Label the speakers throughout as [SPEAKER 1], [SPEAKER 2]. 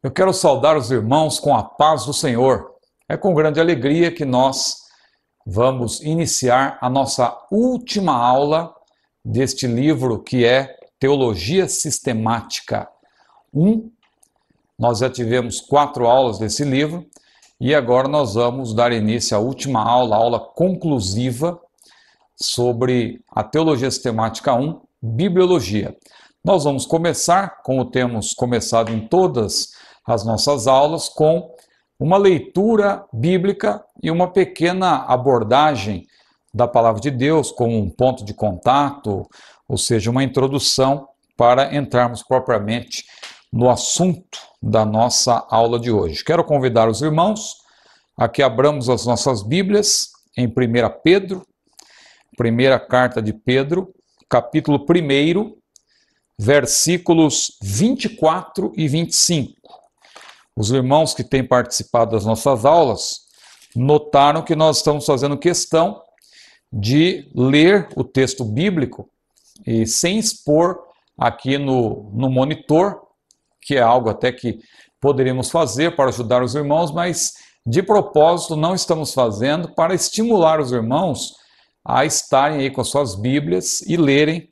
[SPEAKER 1] Eu quero saudar os irmãos com a paz do Senhor. É com grande alegria que nós vamos iniciar a nossa última aula deste livro que é Teologia Sistemática 1. Nós já tivemos 4 aulas desse livro e agora nós vamos dar início à última aula, a aula conclusiva sobre a Teologia Sistemática 1, Bibliologia. Nós vamos começar, como temos começado em todas as nossas aulas, com uma leitura bíblica e uma pequena abordagem da Palavra de Deus como um ponto de contato, ou seja, uma introdução para entrarmos propriamente no assunto da nossa aula de hoje. Quero convidar os irmãos a que abramos as nossas Bíblias em 1 Pedro, primeira carta de Pedro, capítulo 1, versículos 24 e 25. Os irmãos que têm participado das nossas aulas notaram que nós estamos fazendo questão de ler o texto bíblico e sem expor aqui no monitor, que é algo até que poderíamos fazer para ajudar os irmãos, mas de propósito não estamos fazendo para estimular os irmãos a estarem aí com as suas Bíblias e lerem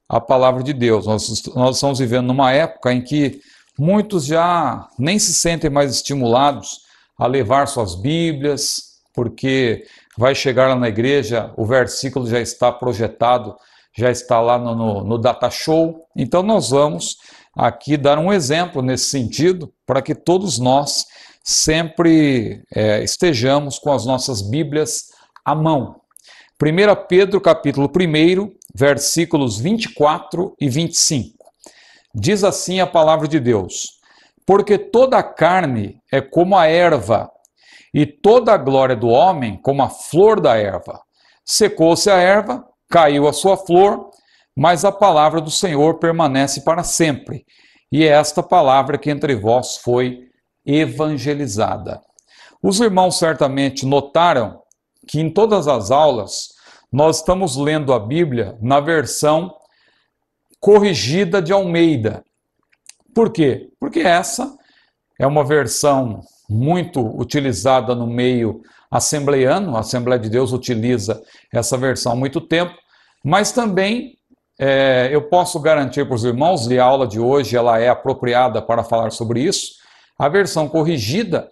[SPEAKER 1] a palavra de Deus. Nós estamos vivendo numa época em que muitos já nem se sentem mais estimulados a levar suas Bíblias, porque vai chegar lá na igreja, o versículo já está projetado, já está lá no data show. Então nós vamos aqui dar um exemplo nesse sentido, para que todos nós sempre estejamos com as nossas Bíblias à mão. 1 Pedro capítulo 1, versículos 24 e 25. Diz assim a palavra de Deus: porque toda a carne é como a erva, e toda a glória do homem como a flor da erva. Secou-se a erva, caiu a sua flor, mas a palavra do Senhor permanece para sempre. E é esta palavra que entre vós foi evangelizada. Os irmãos certamente notaram que em todas as aulas nós estamos lendo a Bíblia na versão corrigida de Almeida. Por quê? Porque essa é uma versão muito utilizada no meio assembleiano, a Assembleia de Deus utiliza essa versão há muito tempo, mas também eu posso garantir para os irmãos, e a aula de hoje ela é apropriada para falar sobre isso, a versão corrigida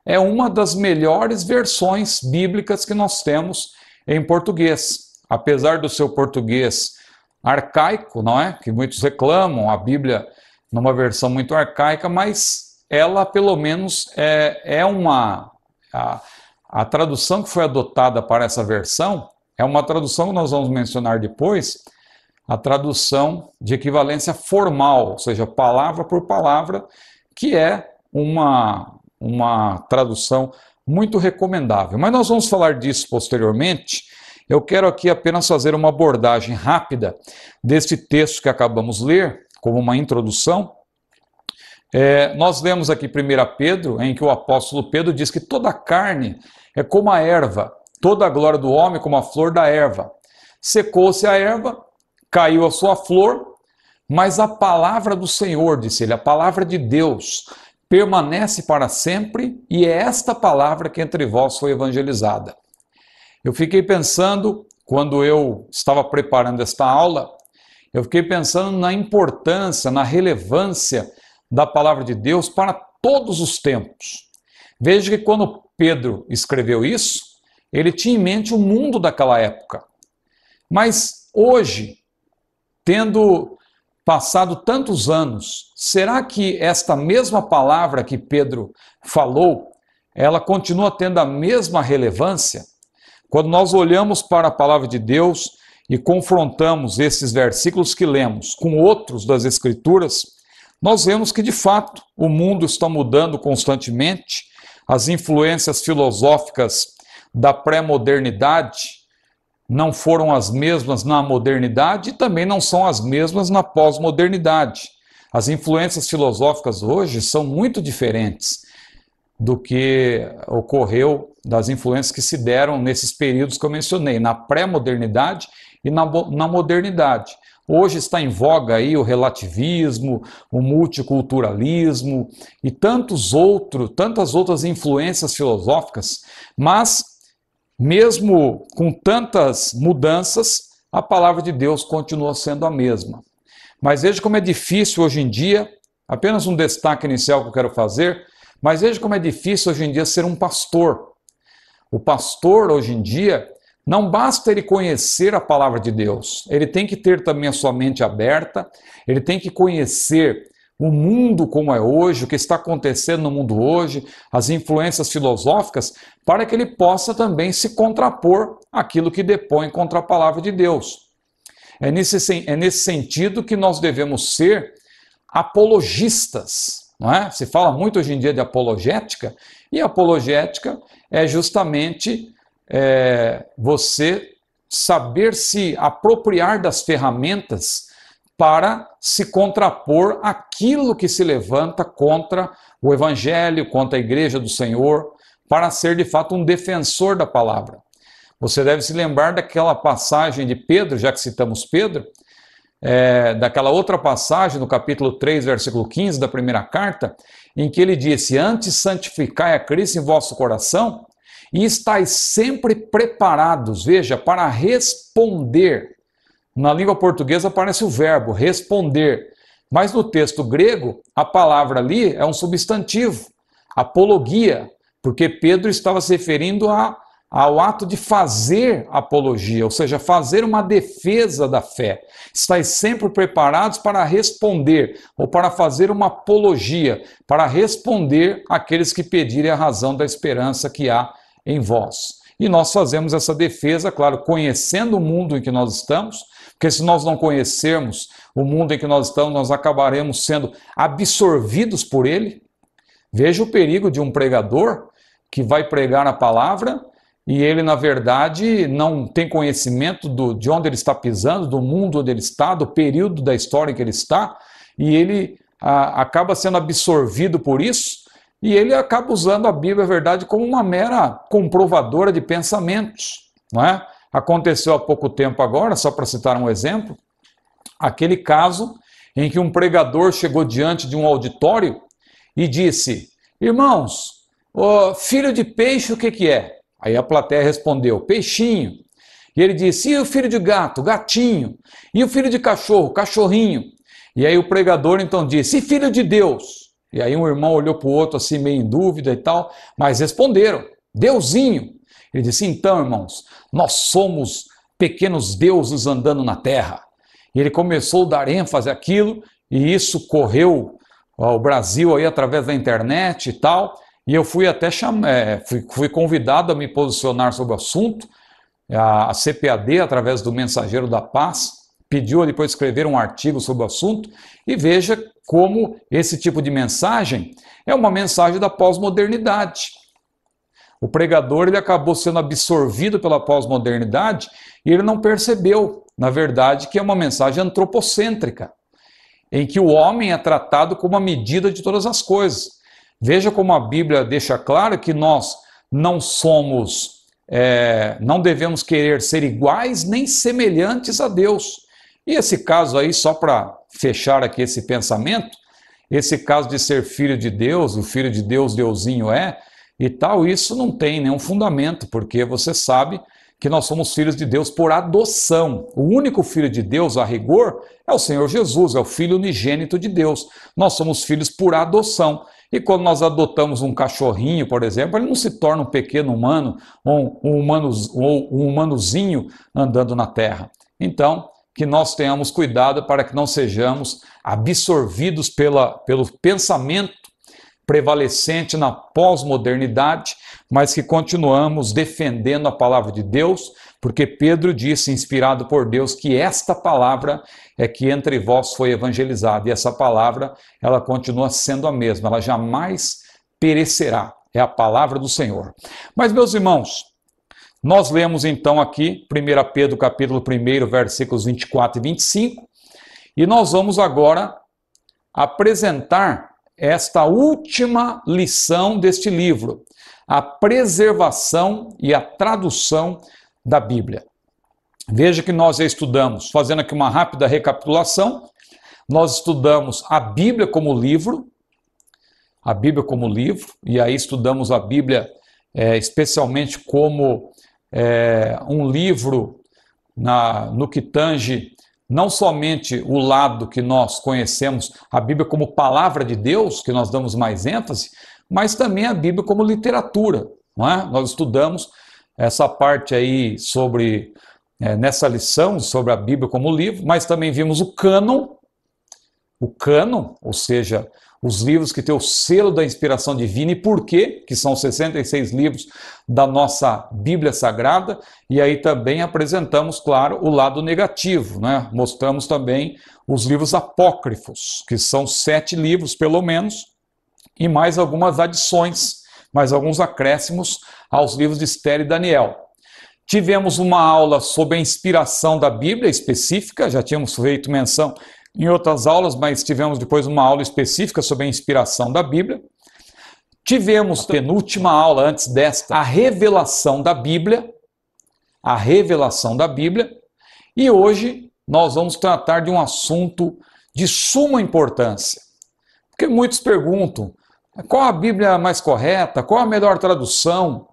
[SPEAKER 1] é uma das melhores versões bíblicas que nós temos em português. Apesar do seu português arcaico, não é? Que muitos reclamam, a Bíblia numa versão muito arcaica, mas ela pelo menos a tradução que foi adotada para essa versão é uma tradução que nós vamos mencionar depois, a tradução de equivalência formal, ou seja, palavra por palavra, que é uma tradução muito recomendável. Mas nós vamos falar disso posteriormente. Eu quero aqui apenas fazer uma abordagem rápida deste texto que acabamos de ler, como uma introdução. Nós lemos aqui 1 Pedro, em que o apóstolo Pedro diz que toda a carne é como a erva, toda a glória do homem como a flor da erva. Secou-se a erva, caiu a sua flor, mas a palavra do Senhor, disse ele, a palavra de Deus, permanece para sempre, e é esta palavra que entre vós foi evangelizada. Eu fiquei pensando, quando eu estava preparando esta aula, eu fiquei pensando na importância, na relevância da palavra de Deus para todos os tempos. Veja que quando Pedro escreveu isso, ele tinha em mente o mundo daquela época. Mas hoje, tendo passado tantos anos, será que esta mesma palavra que Pedro falou, ela continua tendo a mesma relevância? Quando nós olhamos para a palavra de Deus e confrontamos esses versículos que lemos com outros das Escrituras, nós vemos que, de fato, o mundo está mudando constantemente, as influências filosóficas da pré-modernidade não foram as mesmas na modernidade e também não são as mesmas na pós-modernidade. As influências filosóficas hoje são muito diferentes do que ocorreu das influências que se deram nesses períodos que eu mencionei, na pré-modernidade e na modernidade. Hoje está em voga aí o relativismo, o multiculturalismo e tantas outras influências filosóficas, mas mesmo com tantas mudanças, a palavra de Deus continua sendo a mesma. Mas veja como é difícil hoje em dia, apenas um destaque inicial que eu quero fazer, mas veja como é difícil hoje em dia ser um pastor. O pastor hoje em dia, não basta ele conhecer a palavra de Deus, ele tem que ter também a sua mente aberta, ele tem que conhecer o mundo como é hoje, o que está acontecendo no mundo hoje, as influências filosóficas, para que ele possa também se contrapor àquilo que depõe contra a palavra de Deus. É nesse sentido que nós devemos ser apologistas, não é? Se fala muito hoje em dia de apologética, e apologética é justamente você saber se apropriar das ferramentas para se contrapor àquilo que se levanta contra o Evangelho, contra a Igreja do Senhor, para ser de fato um defensor da palavra. Você deve se lembrar daquela passagem de Pedro, já que citamos Pedro, daquela outra passagem no capítulo 3, versículo 15 da primeira carta, em que ele disse: antes santificai a Cristo em vosso coração, e estáis sempre preparados, veja, para responder. Na língua portuguesa aparece o verbo responder, mas no texto grego a palavra ali é um substantivo, apologia, porque Pedro estava se referindo ao ato de fazer apologia, ou seja, fazer uma defesa da fé. Estáis sempre preparados para responder, ou para fazer uma apologia, para responder àqueles que pedirem a razão da esperança que há em vós. E nós fazemos essa defesa, claro, conhecendo o mundo em que nós estamos, porque se nós não conhecermos o mundo em que nós estamos, nós acabaremos sendo absorvidos por ele. Veja o perigo de um pregador que vai pregar a palavra e ele, na verdade, não tem conhecimento de onde ele está pisando, do mundo onde ele está, do período da história em que ele está, e ele acaba sendo absorvido por isso, e ele acaba usando a Bíblia, a verdade, como uma mera comprovadora de pensamentos, não é? Aconteceu há pouco tempo agora, só para citar um exemplo, aquele caso em que um pregador chegou diante de um auditório e disse: irmãos, filho de peixe o que é? Aí a plateia respondeu: peixinho. E ele disse: e o filho de gato? Gatinho. E o filho de cachorro? Cachorrinho. E aí o pregador então disse: e filho de Deus? E aí um irmão olhou para o outro assim meio em dúvida e tal, mas responderam: Deusinho. Ele disse: então, irmãos, nós somos pequenos deuses andando na terra. E ele começou a dar ênfase àquilo, e isso correu ao Brasil aí através da internet e tal, e eu fui até fui convidado a me posicionar sobre o assunto. A CPAD, através do Mensageiro da Paz, pediu depois escrever um artigo sobre o assunto, e veja como esse tipo de mensagem é uma mensagem da pós-modernidade. O pregador ele acabou sendo absorvido pela pós-modernidade e ele não percebeu, na verdade, que é uma mensagem antropocêntrica, em que o homem é tratado como a medida de todas as coisas. Veja como a Bíblia deixa claro que nós não somos, não devemos querer ser iguais nem semelhantes a Deus. E esse caso aí, só para fechar aqui esse pensamento, esse caso de ser filho de Deus, o filho de Deus, Deusinho e tal, isso não tem nenhum fundamento, porque você sabe que nós somos filhos de Deus por adoção. O único filho de Deus, a rigor, é o Senhor Jesus, é o Filho unigênito de Deus. Nós somos filhos por adoção. E quando nós adotamos um cachorrinho, por exemplo, ele não se torna um pequeno humano ou um humanozinho andando na terra. Então, que nós tenhamos cuidado para que não sejamos absorvidos pelo pensamento prevalecente na pós-modernidade, mas que continuamos defendendo a palavra de Deus, porque Pedro disse, inspirado por Deus, que esta palavra é que entre vós foi evangelizada, e essa palavra, ela continua sendo a mesma, ela jamais perecerá, é a palavra do Senhor. Mas, meus irmãos, nós lemos então aqui 1 Pedro capítulo 1, versículos 24 e 25, e nós vamos agora apresentar esta última lição deste livro, a preservação e a tradução da Bíblia. Veja que nós já estudamos, fazendo aqui uma rápida recapitulação, nós estudamos a Bíblia como livro, e aí estudamos a Bíblia especialmente como um livro no que tange não somente o lado que nós conhecemos, a Bíblia como palavra de Deus, que nós damos mais ênfase, mas também a Bíblia como literatura, não é? Nós estudamos essa parte aí nessa lição sobre a Bíblia como livro, mas também vimos o cânon, ou seja, os livros que têm o selo da inspiração divina e por quê, que são 66 livros da nossa Bíblia Sagrada, e aí também apresentamos, claro, o lado negativo, né? Mostramos também os livros apócrifos, que são 7 livros, pelo menos, e mais algumas adições, mais alguns acréscimos aos livros de Esther e Daniel. Tivemos uma aula sobre a inspiração da Bíblia específica, já tínhamos feito menção em outras aulas, mas tivemos depois uma aula específica sobre a inspiração da Bíblia. Tivemos a penúltima aula antes desta, a revelação da Bíblia, e hoje nós vamos tratar de um assunto de suma importância. Porque muitos perguntam, qual a Bíblia mais correta, qual a melhor tradução?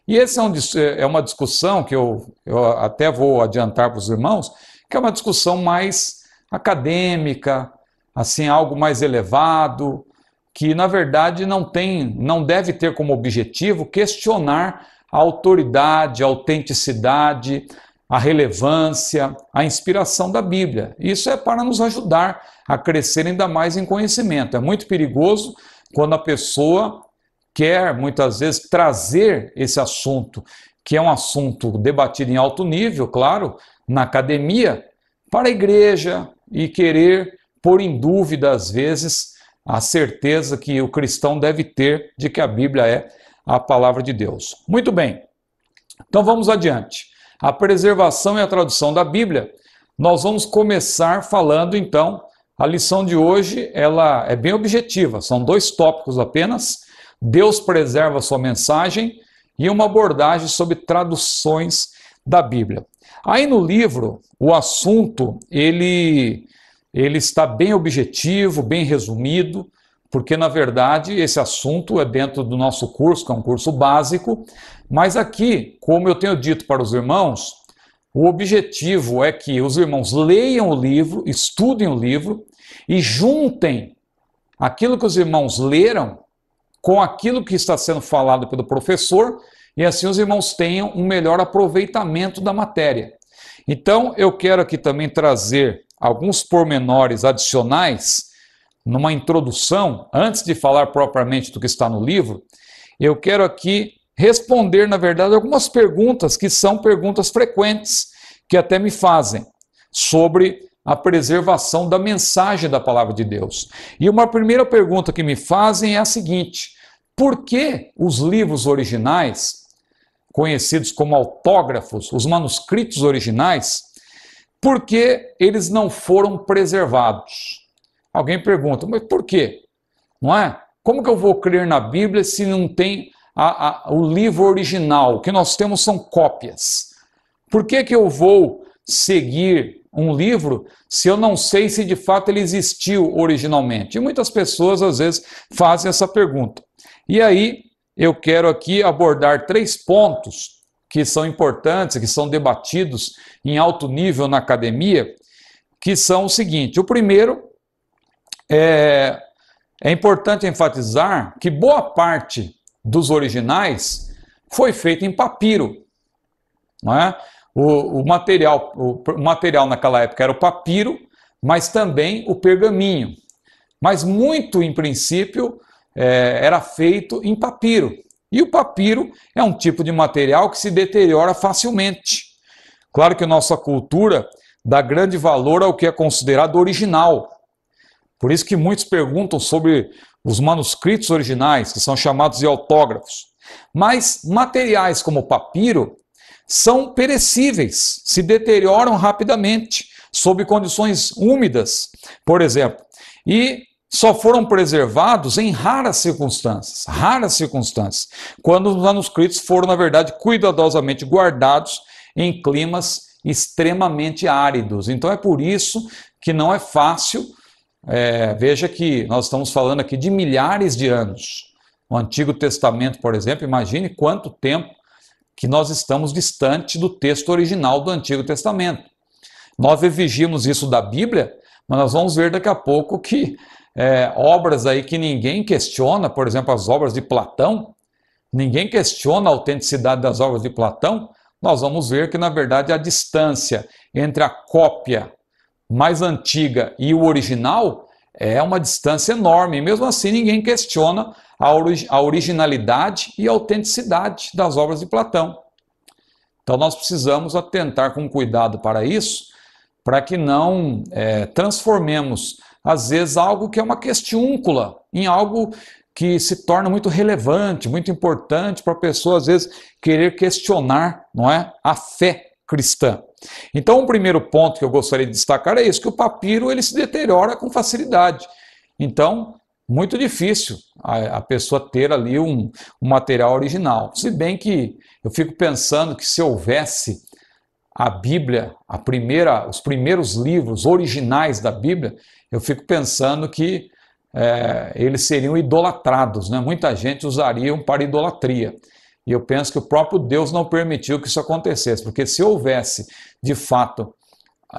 [SPEAKER 1] E essa é uma discussão que eu até vou adiantar para os irmãos, que é uma discussão mais acadêmica, assim, algo mais elevado, que na verdade não deve ter como objetivo questionar a autoridade, a autenticidade, a relevância, a inspiração da Bíblia. Isso é para nos ajudar a crescer ainda mais em conhecimento. É muito perigoso quando a pessoa quer, muitas vezes, trazer esse assunto, que é um assunto debatido em alto nível, claro, na academia, para a igreja e querer pôr em dúvida, às vezes, a certeza que o cristão deve ter de que a Bíblia é a palavra de Deus. Muito bem, então vamos adiante. A preservação e a tradução da Bíblia, nós vamos começar falando, então, a lição de hoje, ela é bem objetiva, são 2 tópicos apenas, Deus preserva a sua mensagem e uma abordagem sobre traduções da Bíblia. Aí no livro, o assunto, ele está bem objetivo, bem resumido, porque na verdade esse assunto é dentro do nosso curso, que é um curso básico, mas aqui, como eu tenho dito para os irmãos, o objetivo é que os irmãos leiam o livro, estudem o livro e juntem aquilo que os irmãos leram com aquilo que está sendo falado pelo professor, e assim os irmãos tenham um melhor aproveitamento da matéria. Então, eu quero aqui também trazer alguns pormenores adicionais numa introdução, antes de falar propriamente do que está no livro, eu quero aqui responder, na verdade, algumas perguntas que são perguntas frequentes, que até me fazem, sobre a preservação da mensagem da palavra de Deus. E uma primeira pergunta que me fazem é a seguinte: por que os livros originais, conhecidos como autógrafos, os manuscritos originais, por que eles não foram preservados? Alguém pergunta, mas por quê? Não é? Como que eu vou crer na Bíblia se não tem o livro original? O que nós temos são cópias. Por que eu vou seguir um livro se eu não sei se de fato ele existiu originalmente? E muitas pessoas às vezes fazem essa pergunta. E aí eu quero aqui abordar 3 pontos que são importantes, que são debatidos em alto nível na academia, que são o seguinte: o primeiro é importante enfatizar que boa parte dos originais foi feita em papiro, não é? O material naquela época era o papiro, mas também o pergaminho. Mas muito, em princípio, era feito em papiro. E o papiro é um tipo de material que se deteriora facilmente. Claro que a nossa cultura dá grande valor ao que é considerado original. Por isso que muitos perguntam sobre os manuscritos originais, que são chamados de autógrafos. Mas materiais como o papiro são perecíveis, se deterioram rapidamente, sob condições úmidas, por exemplo. E só foram preservados em raras circunstâncias, quando os manuscritos foram, na verdade, cuidadosamente guardados em climas extremamente áridos. Então é por isso que não é fácil. Veja que nós estamos falando aqui de milhares de anos. O Antigo Testamento, por exemplo, imagine quanto tempo que nós estamos distante do texto original do Antigo Testamento. Nós exigimos isso da Bíblia, mas nós vamos ver daqui a pouco que obras aí que ninguém questiona, por exemplo, as obras de Platão, ninguém questiona a autenticidade das obras de Platão, nós vamos ver que, na verdade, a distância entre a cópia mais antiga e o original é uma distância enorme. E mesmo assim, ninguém questiona a originalidade e a autenticidade das obras de Platão. Então, nós precisamos atentar com cuidado para isso, para que não transformemos, às vezes, algo que é uma questiúncula em algo que se torna muito relevante, muito importante para a pessoa, às vezes, querer questionar, não é, a fé cristã. Então, o primeiro ponto que eu gostaria de destacar é isso, que o papiro ele se deteriora com facilidade. Então, muito difícil a pessoa ter ali um material original. Se bem que eu fico pensando que se houvesse a Bíblia, os primeiros livros originais da Bíblia, eu fico pensando que eles seriam idolatrados, né? Muita gente usaria para idolatria. E eu penso que o próprio Deus não permitiu que isso acontecesse, porque se houvesse, de fato,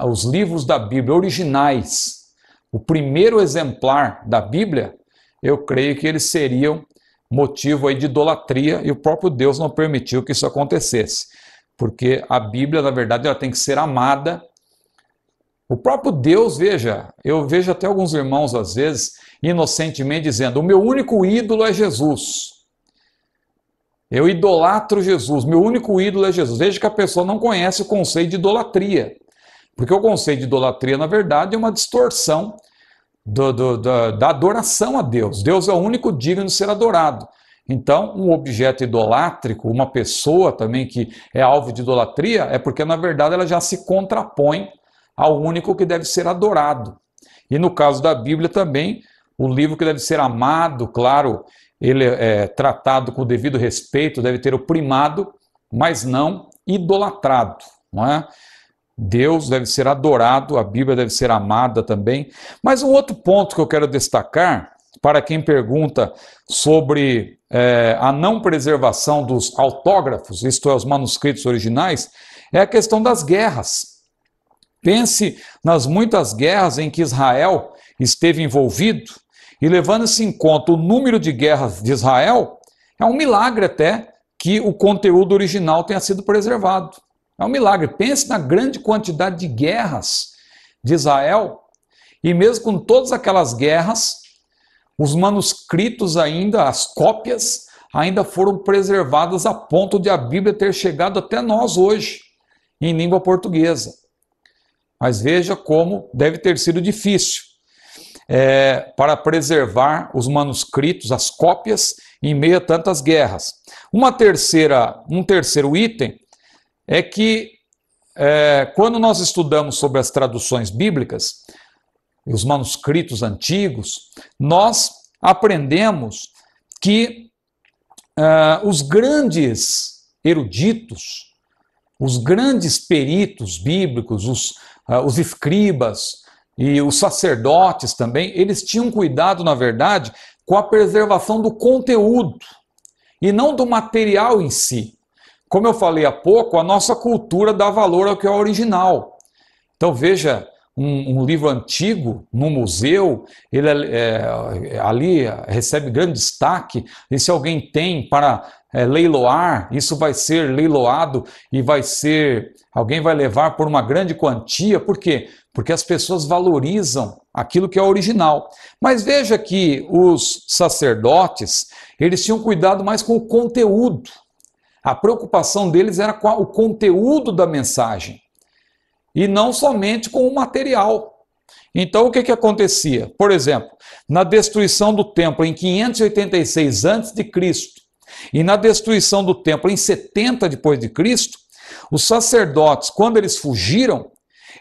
[SPEAKER 1] os livros da Bíblia originais, o primeiro exemplar da Bíblia, eu creio que eles seriam motivo aí de idolatria e o próprio Deus não permitiu que isso acontecesse. Porque a Bíblia, na verdade, ela tem que ser amada. O próprio Deus, veja, eu vejo até alguns irmãos, às vezes, inocentemente dizendo, o meu único ídolo é Jesus. Eu idolatro Jesus, meu único ídolo é Jesus. Veja que a pessoa não conhece o conceito de idolatria. Porque o conceito de idolatria, na verdade, é uma distorção da adoração a Deus. Deus é o único digno de ser adorado. Então, um objeto idolátrico, uma pessoa também que é alvo de idolatria, é porque, na verdade, ela já se contrapõe ao único que deve ser adorado. E no caso da Bíblia também, o livro que deve ser amado, claro, ele é tratado com o devido respeito, deve ter o primado, mas não idolatrado, não é? Deus deve ser adorado, a Bíblia deve ser amada também. Mas um outro ponto que eu quero destacar, para quem pergunta sobre a não preservação dos autógrafos, isto é, os manuscritos originais, é a questão das guerras. Pense nas muitas guerras em que Israel esteve envolvido, e levando-se em conta o número de guerras de Israel, é um milagre até que o conteúdo original tenha sido preservado. É um milagre. Pense na grande quantidade de guerras de Israel, e mesmo com todas aquelas guerras, os manuscritos ainda, as cópias, ainda foram preservadas a ponto de a Bíblia ter chegado até nós hoje, em língua portuguesa. Mas veja como deve ter sido difícil para preservar os manuscritos, as cópias, em meio a tantas guerras. Um terceiro item é que quando nós estudamos sobre as traduções bíblicas, os manuscritos antigos, nós aprendemos que os grandes eruditos, os grandes peritos bíblicos, os escribas e os sacerdotes também, eles tinham cuidado, na verdade, com a preservação do conteúdo e não do material em si. Como eu falei há pouco, a nossa cultura dá valor ao que é original. Então veja, um livro antigo no museu, ele ali recebe grande destaque, e se alguém tem para leiloar, isso vai ser leiloado e alguém vai levar por uma grande quantia. Por quê? Porque as pessoas valorizam aquilo que é original. Mas veja que os sacerdotes, eles tinham cuidado mais com o conteúdo. A preocupação deles era com o conteúdo da mensagem e não somente com o material. Então o que acontecia? Por exemplo, na destruição do templo em 586 a.C. e na destruição do templo em 70 depois de Cristo, os sacerdotes, quando eles fugiram,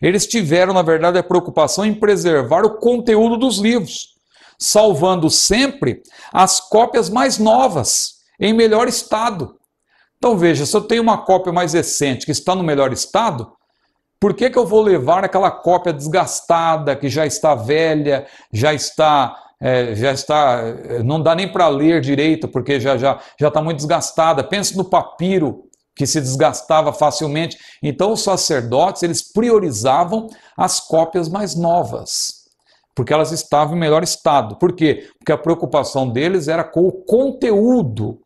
[SPEAKER 1] eles tiveram, na verdade, a preocupação em preservar o conteúdo dos livros, salvando sempre as cópias mais novas, em melhor estado. Então veja, se eu tenho uma cópia mais recente que está no melhor estado, Por que eu vou levar aquela cópia desgastada, que já está velha, não dá nem para ler direito, porque já está muito desgastada. Pense no papiro, que se desgastava facilmente. Então os sacerdotes, eles priorizavam as cópias mais novas, porque elas estavam em melhor estado. Por quê? Porque a preocupação deles era com o conteúdo.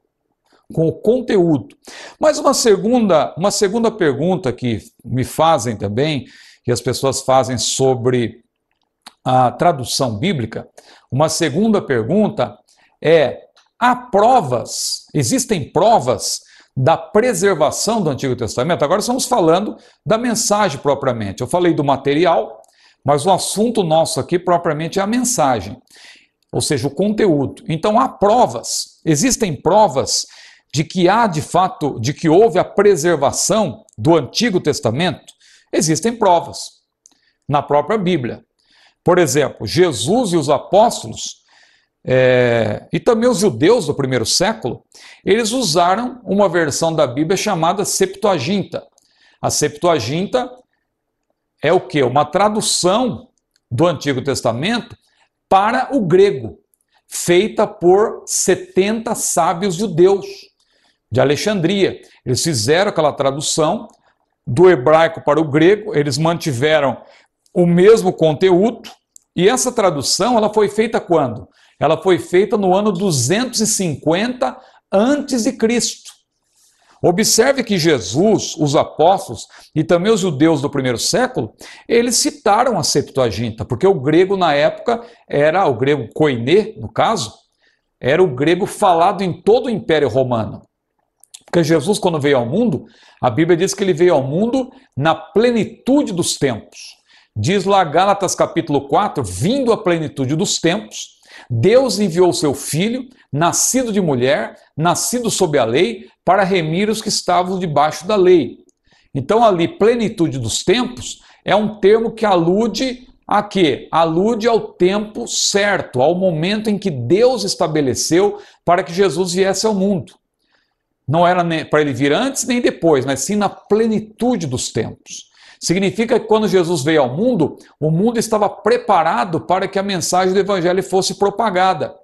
[SPEAKER 1] Mas uma segunda pergunta que me fazem também, que as pessoas fazem sobre a tradução bíblica, uma segunda pergunta é: existem provas da preservação do Antigo Testamento? Agora estamos falando da mensagem propriamente. Eu falei do material, mas o assunto nosso aqui propriamente é a mensagem, ou seja, o conteúdo. Então existem provas de que houve a preservação do Antigo Testamento? Existem provas na própria Bíblia. Por exemplo, Jesus e os apóstolos, e também os judeus do primeiro século, eles usaram uma versão da Bíblia chamada Septuaginta. A Septuaginta é o quê? Uma tradução do Antigo Testamento para o grego, feita por 70 sábios judeus de Alexandria. Eles fizeram aquela tradução do hebraico para o grego, eles mantiveram o mesmo conteúdo, e essa tradução ela foi feita quando? Ela foi feita no ano 250 a.C. Observe que Jesus, os apóstolos e também os judeus do primeiro século, eles citaram a Septuaginta, porque o grego na época era o grego koiné, no caso, era o grego falado em todo o Império Romano. Porque Jesus, quando veio ao mundo, a Bíblia diz que ele veio ao mundo na plenitude dos tempos. Diz lá Gálatas capítulo 4, vindo à plenitude dos tempos, Deus enviou seu Filho, nascido de mulher, nascido sob a lei, para remir os que estavam debaixo da lei. Então ali, plenitude dos tempos, é um termo que alude a quê? Alude ao tempo certo, ao momento em que Deus estabeleceu para que Jesus viesse ao mundo. Não era para ele vir antes nem depois, mas sim na plenitude dos tempos. Significa que quando Jesus veio ao mundo, o mundo estava preparado para que a mensagem do Evangelho fosse propagada.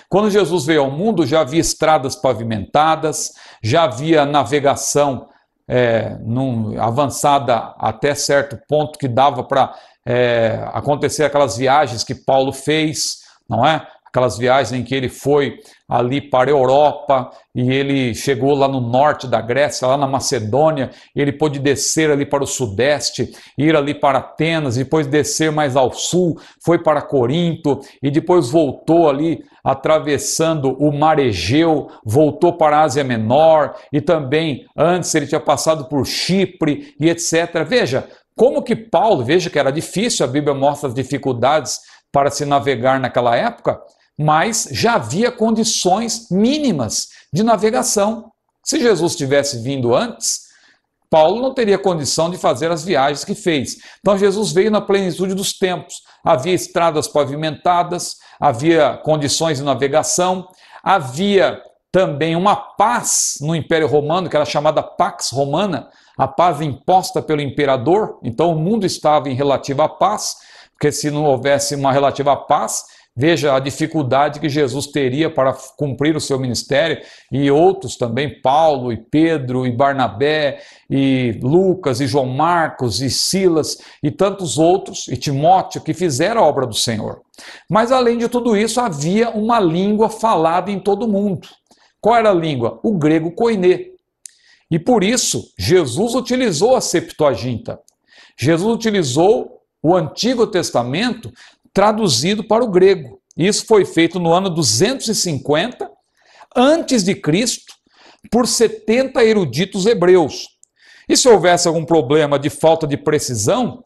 [SPEAKER 1] Quando Jesus veio ao mundo, já havia estradas pavimentadas, já havia navegação avançada até certo ponto que dava para acontecer aquelas viagens que Paulo fez, não é? Aquelas viagens em que ele foi ali para a Europa e ele chegou lá no norte da Grécia, lá na Macedônia, ele pôde descer ali para o sudeste, ir ali para Atenas, depois descer mais ao sul, foi para Corinto e depois voltou ali atravessando o Mar Egeu, voltou para a Ásia Menor e também antes ele tinha passado por Chipre e etc. Veja, como que Paulo, veja que era difícil, a Bíblia mostra as dificuldades para se navegar naquela época, mas já havia condições mínimas de navegação. Se Jesus tivesse vindo antes, Paulo não teria condição de fazer as viagens que fez. Então Jesus veio na plenitude dos tempos. Havia estradas pavimentadas, havia condições de navegação, havia também uma paz no Império Romano, que era chamada Pax Romana, a paz imposta pelo imperador. Então o mundo estava em relativa paz, porque se não houvesse uma relativa paz, veja a dificuldade que Jesus teria para cumprir o seu ministério, e outros também, Paulo e Pedro e Barnabé e Lucas e João Marcos e Silas e tantos outros, e Timóteo, que fizeram a obra do Senhor. Mas além de tudo isso, havia uma língua falada em todo o mundo. Qual era a língua? O grego koiné. E por isso, Jesus utilizou a Septuaginta. Jesus utilizou o Antigo Testamento traduzido para o grego. Isso foi feito no ano 250 a.C. por 70 eruditos hebreus. E se houvesse algum problema de falta de precisão,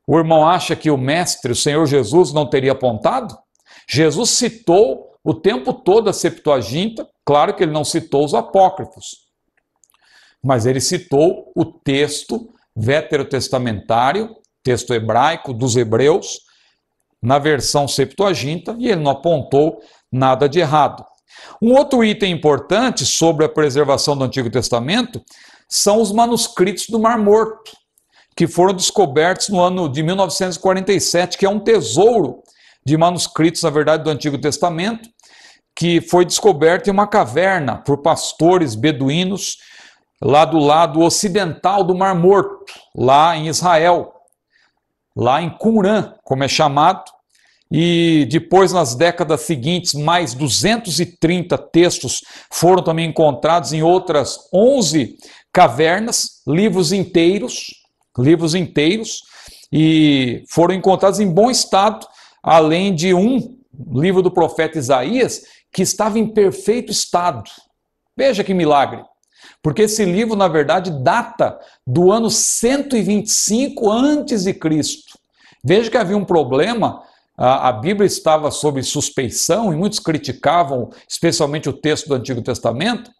[SPEAKER 1] o irmão acha que o mestre, o Senhor Jesus, não teria apontado? Jesus citou o tempo todo a Septuaginta, claro que ele não citou os apócrifos, mas ele citou o texto veterotestamentário, texto hebraico dos hebreus, na versão Septuaginta, e ele não apontou nada de errado. Um outro item importante sobre a preservação do Antigo Testamento são os manuscritos do Mar Morto, que foram descobertos no ano de 1947, que é um tesouro de manuscritos, na verdade, do Antigo Testamento, que foi descoberto em uma caverna por pastores beduínos lá do lado ocidental do Mar Morto, lá em Israel, lá em Qumran, como é chamado. E depois, nas décadas seguintes, mais 230 textos foram também encontrados em outras 11 cavernas, livros inteiros, e foram encontrados em bom estado, além de um livro do profeta Isaías, que estava em perfeito estado. Veja que milagre! Porque esse livro, na verdade, data do ano 125 a.C. Veja que havia um problema. A Bíblia estava sob suspeição e muitos criticavam, especialmente o texto do Antigo Testamento,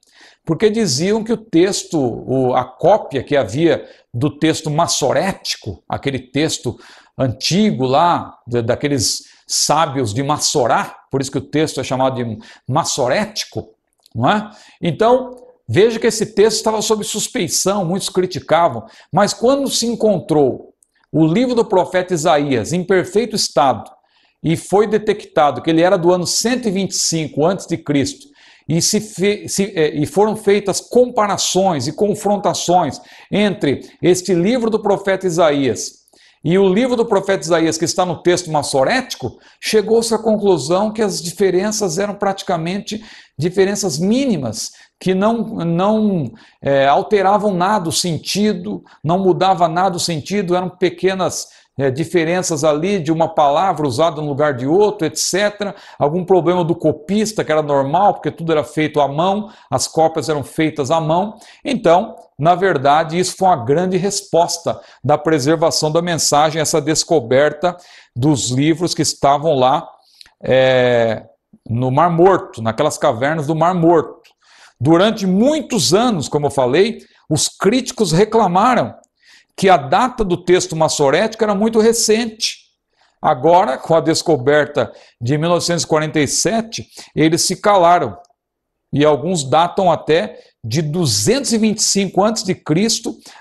[SPEAKER 1] porque diziam que o texto, a cópia que havia do texto massorético, aquele texto antigo lá, daqueles sábios de Massorá, por isso que o texto é chamado de massorético, não é? Então, veja que esse texto estava sob suspeição, muitos criticavam, mas quando se encontrou o livro do profeta Isaías em perfeito estado, e foi detectado que ele era do ano 125 a.C., e foram feitas comparações e confrontações entre este livro do profeta Isaías e o livro do profeta Isaías, que está no texto massorético, chegou-se à conclusão que as diferenças eram praticamente diferenças mínimas, que não alteravam nada o sentido, não mudava nada o sentido, eram pequenas diferenças ali de uma palavra usada no lugar de outro, etc. Algum problema do copista, que era normal, porque tudo era feito à mão, as cópias eram feitas à mão. Então, na verdade, isso foi uma grande resposta da preservação da mensagem, essa descoberta dos livros que estavam lá no Mar Morto, naquelas cavernas do Mar Morto. Durante muitos anos, como eu falei, os críticos reclamaram que a data do texto massorético era muito recente. Agora, com a descoberta de 1947, eles se calaram. E alguns datam até de 225 a.C.,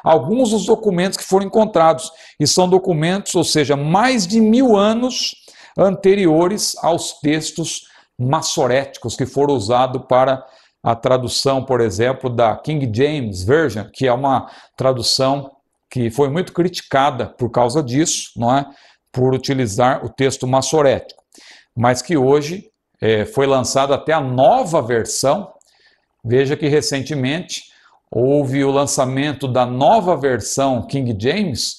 [SPEAKER 1] alguns dos documentos que foram encontrados. E são documentos, ou seja, mais de 1000 anos anteriores aos textos massoréticos que foram usados para a tradução, por exemplo, da King James Version, que é uma tradução que foi muito criticada por causa disso, não é? Por utilizar o texto massorético, mas que hoje foi lançada até a nova versão. Veja que recentemente houve o lançamento da nova versão King James,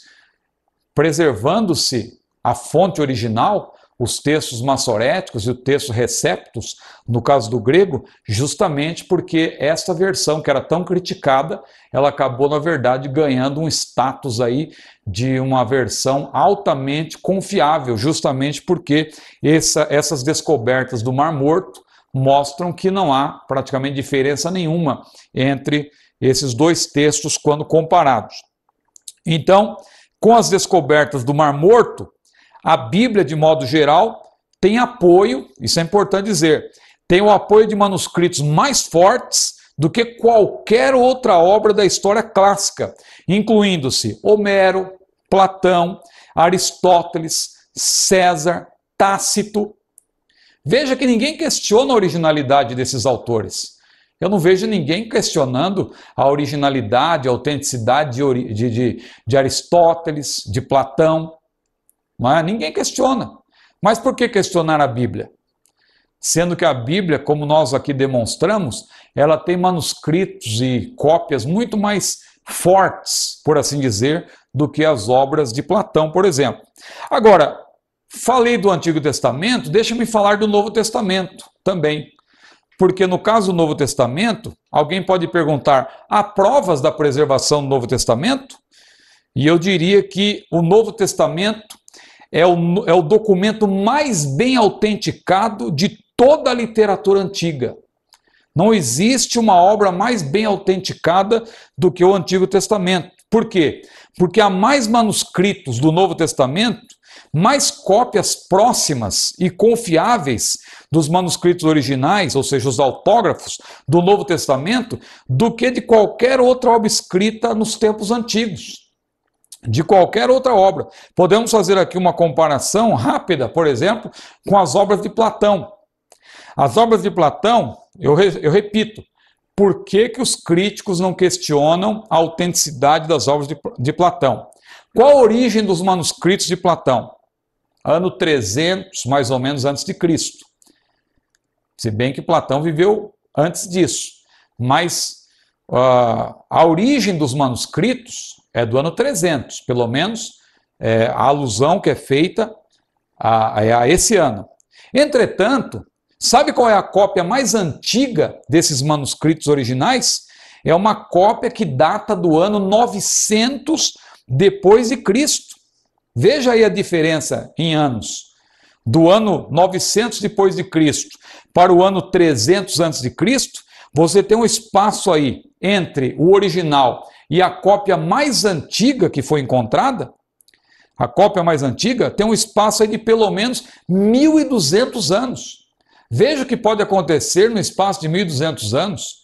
[SPEAKER 1] preservando-se a fonte original, os textos massoréticos e o texto receptus, no caso do grego, justamente porque esta versão, que era tão criticada, ela acabou, na verdade, ganhando um status aí de uma versão altamente confiável, justamente porque essas descobertas do Mar Morto mostram que não há praticamente diferença nenhuma entre esses dois textos quando comparados. Então, com as descobertas do Mar Morto, a Bíblia, de modo geral, tem apoio, isso é importante dizer, tem o apoio de manuscritos mais fortes do que qualquer outra obra da história clássica, incluindo-se Homero, Platão, Aristóteles, César, Tácito. Veja que ninguém questiona a originalidade desses autores. Eu não vejo ninguém questionando a originalidade, a autenticidade de Aristóteles, de Platão. Não é? Ninguém questiona. Mas por que questionar a Bíblia? Sendo que a Bíblia, como nós aqui demonstramos, ela tem manuscritos e cópias muito mais fortes, por assim dizer, do que as obras de Platão, por exemplo. Agora, falei do Antigo Testamento, deixa-me falar do Novo Testamento também. Porque no caso do Novo Testamento, alguém pode perguntar, há provas da preservação do Novo Testamento? E eu diria que o Novo Testamento é o documento mais bem autenticado de toda a literatura antiga. Não existe uma obra mais bem autenticada do que o Antigo Testamento. Por quê? Porque há mais manuscritos do Novo Testamento, mais cópias próximas e confiáveis dos manuscritos originais, ou seja, os autógrafos do Novo Testamento, do que de qualquer outra obra escrita nos tempos antigos. de qualquer outra obra. Podemos fazer aqui uma comparação rápida, por exemplo, com as obras de Platão. As obras de Platão, eu repito, por que os críticos não questionam a autenticidade das obras de Platão? Qual a origem dos manuscritos de Platão? Ano 300, mais ou menos, antes de Cristo. Se bem que Platão viveu antes disso. Mas a origem dos manuscritos é do ano 300, pelo menos a alusão que é feita a esse ano. Entretanto, sabe qual é a cópia mais antiga desses manuscritos originais? É uma cópia que data do ano 900 depois de Cristo. Veja aí a diferença em anos. Do ano 900 depois de Cristo para o ano 300 antes de Cristo, você tem um espaço aí entre o original e a cópia mais antiga que foi encontrada. A cópia mais antiga tem um espaço aí de pelo menos 1.200 anos. Veja o que pode acontecer no espaço de 1.200 anos.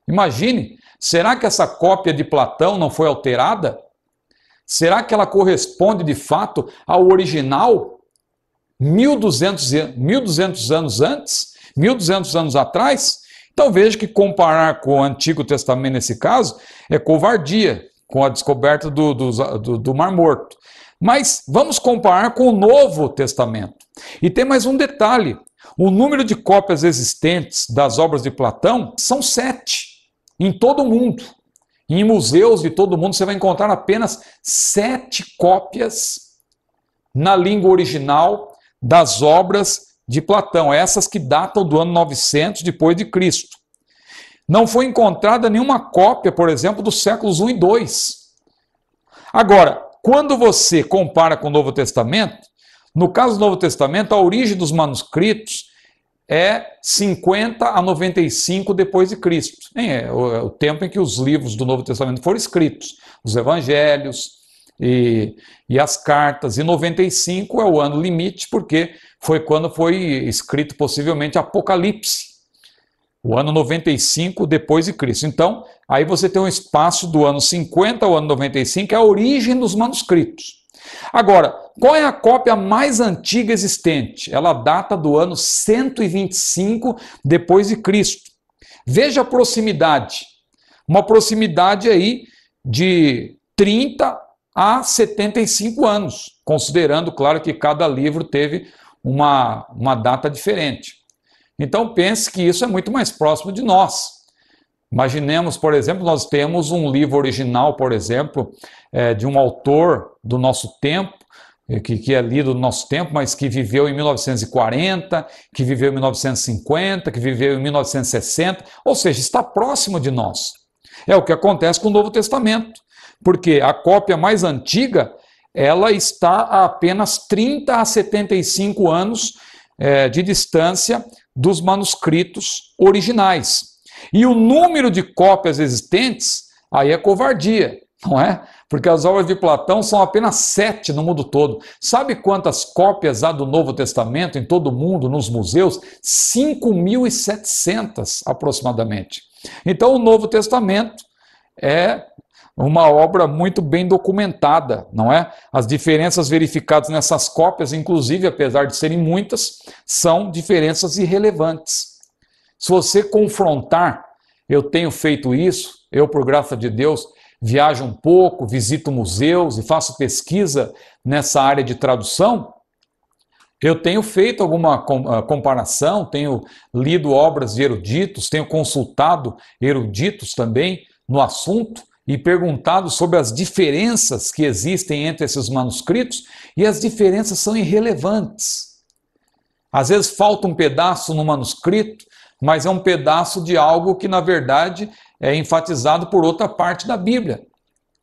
[SPEAKER 1] Imagine, será que essa cópia de Platão não foi alterada? Será que ela corresponde de fato ao original 1.200 anos antes? 1.200 anos atrás? Então veja que comparar com o Antigo Testamento nesse caso é covardia, com a descoberta do Mar Morto. Mas vamos comparar com o Novo Testamento. E tem mais um detalhe. O número de cópias existentes das obras de Platão são 7 em todo o mundo. Em museus de todo o mundo você vai encontrar apenas 7 cópias na língua original das obras de Platão, essas que datam do ano 900 depois de Cristo. Não foi encontrada nenhuma cópia, por exemplo, dos séculos 1 e 2. Agora, quando você compara com o Novo Testamento, no caso do Novo Testamento, a origem dos manuscritos é 50 a 95 depois de Cristo. É o tempo em que os livros do Novo Testamento foram escritos, os evangelhos e as cartas. E 95 é o ano limite, porque foi quando foi escrito possivelmente Apocalipse. O ano 95 depois de Cristo. Então, aí você tem um espaço do ano 50 ao ano 95, que é a origem dos manuscritos. Agora, qual é a cópia mais antiga existente? Ela data do ano 125 depois de Cristo. Veja a proximidade. Uma proximidade aí de 30 a 75 anos, considerando, claro, que cada livro teve uma data diferente. Então pense que isso é muito mais próximo de nós. Imaginemos, por exemplo, nós temos um livro original, por exemplo, de um autor do nosso tempo, que é lido no nosso tempo, mas que viveu em 1940, que viveu em 1950, que viveu em 1960, ou seja, está próximo de nós. É o que acontece com o Novo Testamento, porque a cópia mais antiga, ela está a apenas 30 a 75 anos de distância dos manuscritos originais. E o número de cópias existentes, aí é covardia, não é? Porque as obras de Platão são apenas 7 no mundo todo. Sabe quantas cópias há do Novo Testamento em todo o mundo, nos museus? 5.700 aproximadamente. Então o Novo Testamento é uma obra muito bem documentada, não é? As diferenças verificadas nessas cópias, inclusive, apesar de serem muitas, são diferenças irrelevantes. Se você confrontar, eu tenho feito isso, eu, por graça de Deus, viajo um pouco, visito museus e faço pesquisa nessa área de tradução, eu tenho feito alguma comparação, tenho lido obras de eruditos, tenho consultado eruditos também no assunto, e perguntado sobre as diferenças que existem entre esses manuscritos, e as diferenças são irrelevantes. Às vezes falta um pedaço no manuscrito, mas é um pedaço de algo que, na verdade, é enfatizado por outra parte da Bíblia.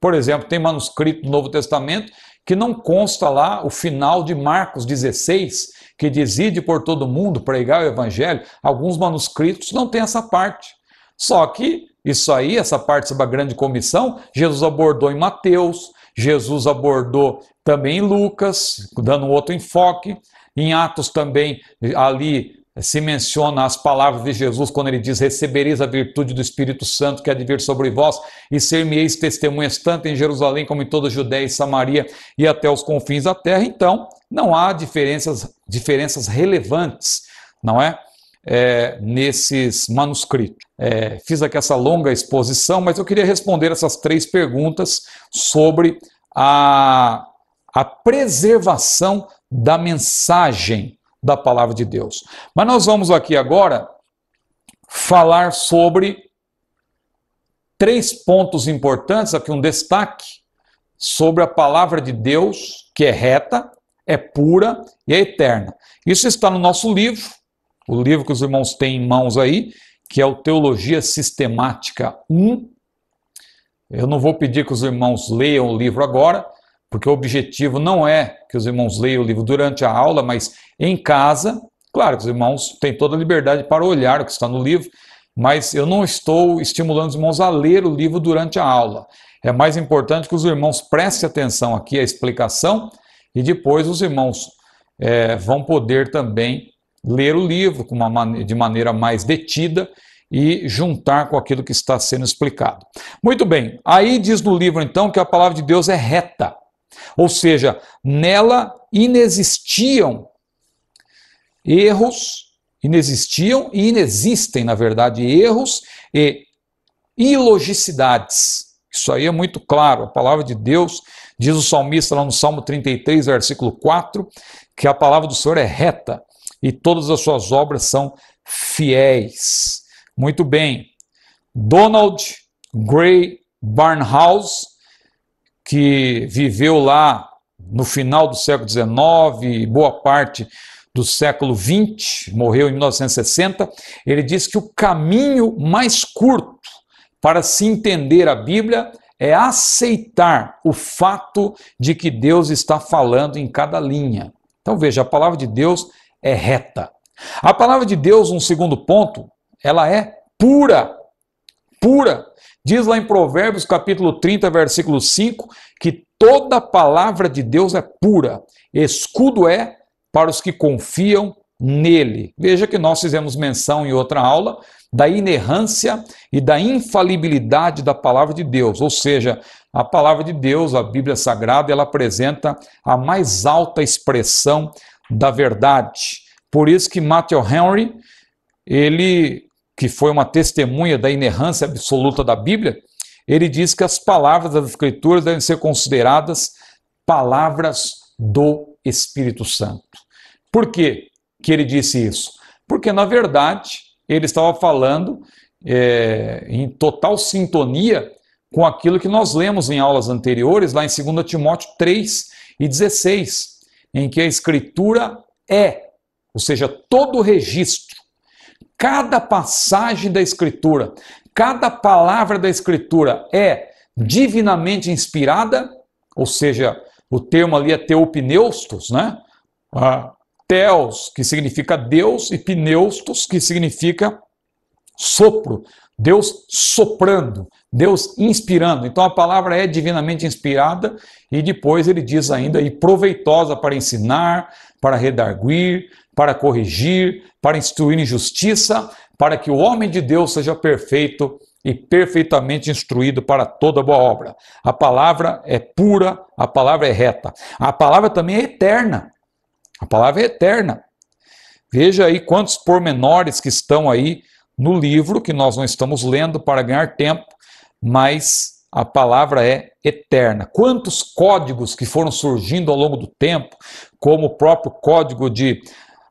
[SPEAKER 1] Por exemplo, tem manuscrito do Novo Testamento que não consta lá o final de Marcos 16, que diz: ide por todo mundo, pregar o evangelho. Alguns manuscritos não têm essa parte. Só que isso aí, essa parte sobre a grande comissão, Jesus abordou em Mateus, Jesus abordou também em Lucas, dando um outro enfoque. Em Atos também, ali se menciona as palavras de Jesus quando ele diz: recebereis a virtude do Espírito Santo que há de vir sobre vós e ser-me-eis testemunhas tanto em Jerusalém como em toda a Judéia e Samaria e até os confins da terra. Então, não há diferenças relevantes, não é? Nesses manuscritos. Fiz aqui essa longa exposição, mas eu queria responder essas 3 perguntas sobre a preservação da mensagem da palavra de Deus. Mas nós vamos aqui agora falar sobre 3 pontos importantes, aqui um destaque sobre a palavra de Deus, que é reta, é pura e é eterna. Isso está no nosso livro, o livro que os irmãos têm em mãos aí, que é o Teologia Sistemática 1. Eu não vou pedir que os irmãos leiam o livro agora, porque o objetivo não é que os irmãos leiam o livro durante a aula, mas em casa. Claro que os irmãos têm toda a liberdade para olhar o que está no livro, mas eu não estou estimulando os irmãos a ler o livro durante a aula. É mais importante que os irmãos prestem atenção aqui à explicação e depois os irmãos vão poder também ler o livro de maneira mais detida e juntar com aquilo que está sendo explicado. Muito bem, aí diz no livro então que a palavra de Deus é reta, ou seja, nela inexistiam erros, inesistiam e inexistem, na verdade, erros e ilogicidades. Isso aí é muito claro, a palavra de Deus, diz o salmista lá no Salmo 33, versículo 4, que a palavra do Senhor é reta e todas as suas obras são fiéis. Muito bem. Donald Grey Barnhouse, que viveu lá no final do século XIX e boa parte do século XX, morreu em 1960, ele diz que o caminho mais curto para se entender a Bíblia é aceitar o fato de que Deus está falando em cada linha. Então veja, a palavra de Deus é reta. A palavra de Deus, um segundo ponto, ela é pura. Pura. Diz lá em Provérbios, capítulo 30, versículo 5, que toda palavra de Deus é pura. Escudo é para os que confiam nele. Veja que nós fizemos menção em outra aula da inerrância e da infalibilidade da palavra de Deus. Ou seja, a palavra de Deus, a Bíblia Sagrada, ela apresenta a mais alta expressão da verdade. Por isso que Matthew Henry, ele, que foi uma testemunha da inerrância absoluta da Bíblia, ele diz que as palavras das Escrituras devem ser consideradas palavras do Espírito Santo. Por que ele disse isso? Porque, na verdade, ele estava falando em total sintonia com aquilo que nós lemos em aulas anteriores, lá em 2 Timóteo 3:16, em que a Escritura ou seja, todo o registro, cada passagem da Escritura, cada palavra da Escritura é divinamente inspirada, ou seja, o termo ali é teopneustos, né? Theos, que significa Deus, e pneustos, que significa sopro. Deus soprando, Deus inspirando. Então a palavra é divinamente inspirada e depois ele diz ainda, e proveitosa para ensinar, para redarguir, para corrigir, para instruir em justiça, para que o homem de Deus seja perfeito e perfeitamente instruído para toda boa obra. A palavra é pura, a palavra é reta. A palavra também é eterna. A palavra é eterna. Veja aí quantos pormenores que estão aí no livro, que nós não estamos lendo para ganhar tempo, mas a palavra é eterna. Quantos códigos que foram surgindo ao longo do tempo, como o próprio código de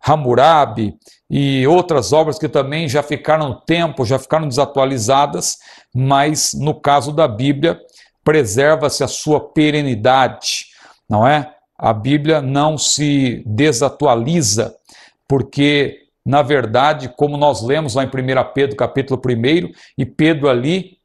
[SPEAKER 1] Hammurabi e outras obras que também já ficaram no tempo, já ficaram desatualizadas, mas no caso da Bíblia, preserva-se a sua perenidade, não é? A Bíblia não se desatualiza, porque, na verdade, como nós lemos lá em 1 Pedro, capítulo 1, e Pedro ali,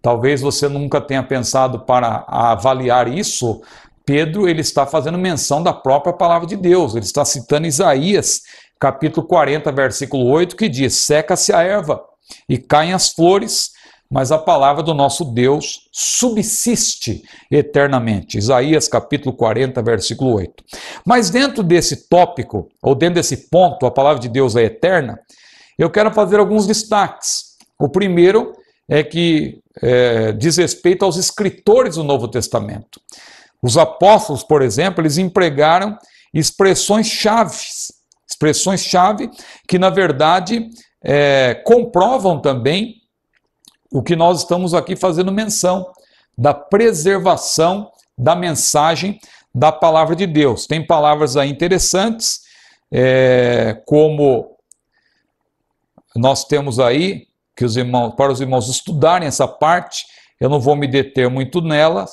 [SPEAKER 1] talvez você nunca tenha pensado para avaliar isso, Pedro ele está fazendo menção da própria palavra de Deus, ele está citando Isaías, capítulo 40, versículo 8, que diz: seca-se a erva e caem as flores, mas a palavra do nosso Deus subsiste eternamente. Isaías capítulo 40, versículo 8. Mas dentro desse tópico, ou dentro desse ponto, a palavra de Deus é eterna, eu quero fazer alguns destaques. O primeiro é que diz respeito aos escritores do Novo Testamento. Os apóstolos, por exemplo, eles empregaram expressões-chave que, na verdade, comprovam também o que nós estamos aqui fazendo menção, da preservação da mensagem da palavra de Deus. Tem palavras aí interessantes, como nós temos aí, que para os irmãos estudarem essa parte, eu não vou me deter muito nela,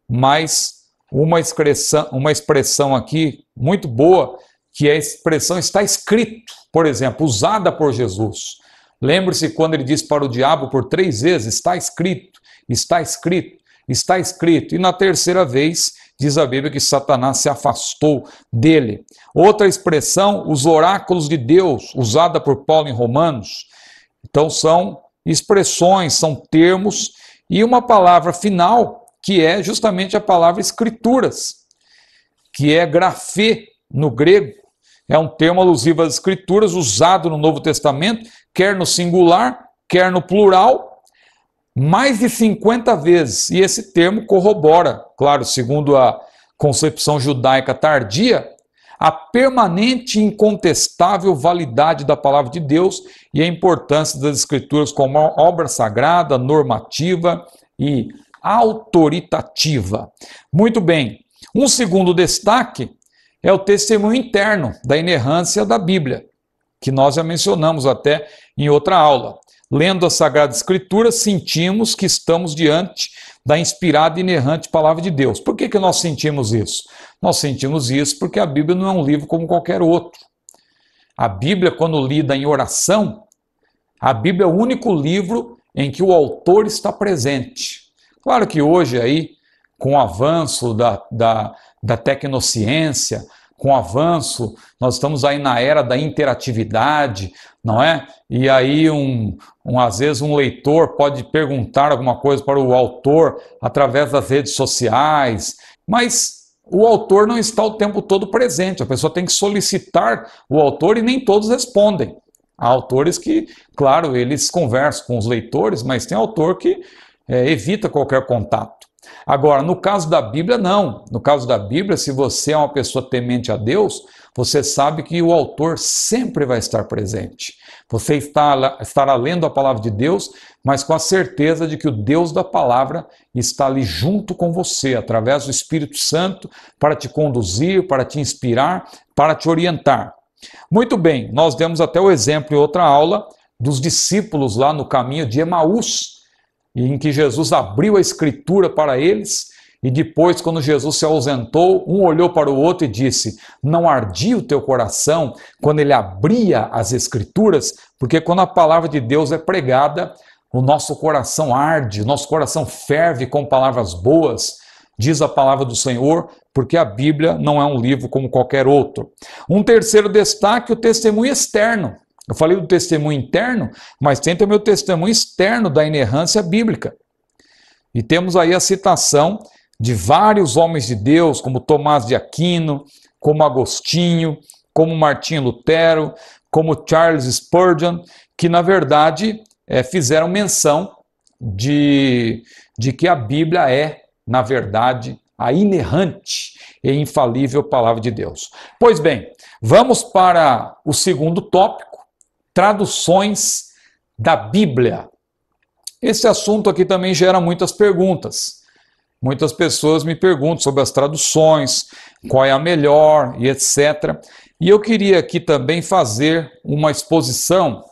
[SPEAKER 1] mas uma expressão aqui muito boa, que a expressão está escrito, por exemplo, usada por Jesus. Lembre-se quando ele disse para o diabo por 3 vezes, está escrito, está escrito, está escrito. E na terceira vez, diz a Bíblia que Satanás se afastou dele. Outra expressão, os oráculos de Deus, usada por Paulo em Romanos. Então são expressões, são termos, e uma palavra final, que é justamente a palavra escrituras, que é grafê no grego. É um termo alusivo às escrituras, usado no Novo Testamento, quer no singular, quer no plural, mais de 50 vezes. E esse termo corrobora, claro, segundo a concepção judaica tardia, a permanente e incontestável validade da palavra de Deus e a importância das escrituras como obra sagrada, normativa e autoritativa. Muito bem. Um segundo destaque é o testemunho interno da inerrância da Bíblia, que nós já mencionamos até em outra aula. Lendo a Sagrada Escritura, sentimos que estamos diante da inspirada e inerrante palavra de Deus. Por que nós sentimos isso? Nós sentimos isso porque a Bíblia não é um livro como qualquer outro. A Bíblia, quando lida em oração, a Bíblia é o único livro em que o autor está presente. Claro que hoje aí, com o avanço da tecnociência, com o avanço, nós estamos aí na era da interatividade, não é? E aí, às vezes, um leitor pode perguntar alguma coisa para o autor através das redes sociais, mas o autor não está o tempo todo presente, a pessoa tem que solicitar o autor e nem todos respondem. Há autores que, claro, eles conversam com os leitores, mas tem autor que evita qualquer contato. Agora, no caso da Bíblia, não. No caso da Bíblia, se você é uma pessoa temente a Deus, você sabe que o autor sempre vai estar presente. Você estará lendo a palavra de Deus, mas com a certeza de que o Deus da palavra está ali junto com você, através do Espírito Santo, para te conduzir, para te inspirar, para te orientar. Muito bem, nós demos até o exemplo em outra aula dos discípulos lá no caminho de Emaús, em que Jesus abriu a Escritura para eles, e depois, quando Jesus se ausentou, um olhou para o outro e disse: não ardia o teu coração quando ele abria as Escrituras? Porque quando a palavra de Deus é pregada, o nosso coração arde, o nosso coração ferve com palavras boas, diz a palavra do Senhor, porque a Bíblia não é um livro como qualquer outro. Um terceiro destaque, o testemunho externo. Eu falei do testemunho interno, mas tem também o testemunho externo da inerrância bíblica. E temos aí a citação de vários homens de Deus, como Tomás de Aquino, como Agostinho, como Martinho Lutero, como Charles Spurgeon, que na verdade fizeram menção de que a Bíblia é, na verdade, a inerrante e infalível palavra de Deus. Pois bem, vamos para o segundo tópico, traduções da Bíblia. Esse assunto aqui também gera muitas perguntas. Muitas pessoas me perguntam sobre as traduções, qual é a melhor e etc. E eu queria aqui também fazer uma exposição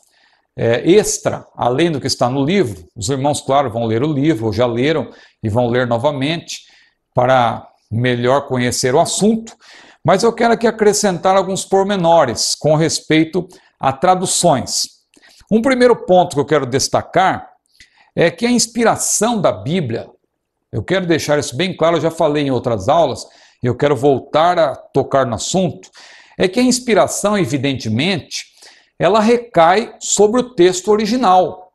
[SPEAKER 1] extra, além do que está no livro. Os irmãos, claro, vão ler o livro, ou já leram e vão ler novamente para melhor conhecer o assunto. Mas eu quero aqui acrescentar alguns pormenores com respeito a traduções. Um primeiro ponto que eu quero destacar é que a inspiração da Bíblia, eu quero deixar isso bem claro, eu já falei em outras aulas, eu quero voltar a tocar no assunto, é que a inspiração, evidentemente, ela recai sobre o texto original.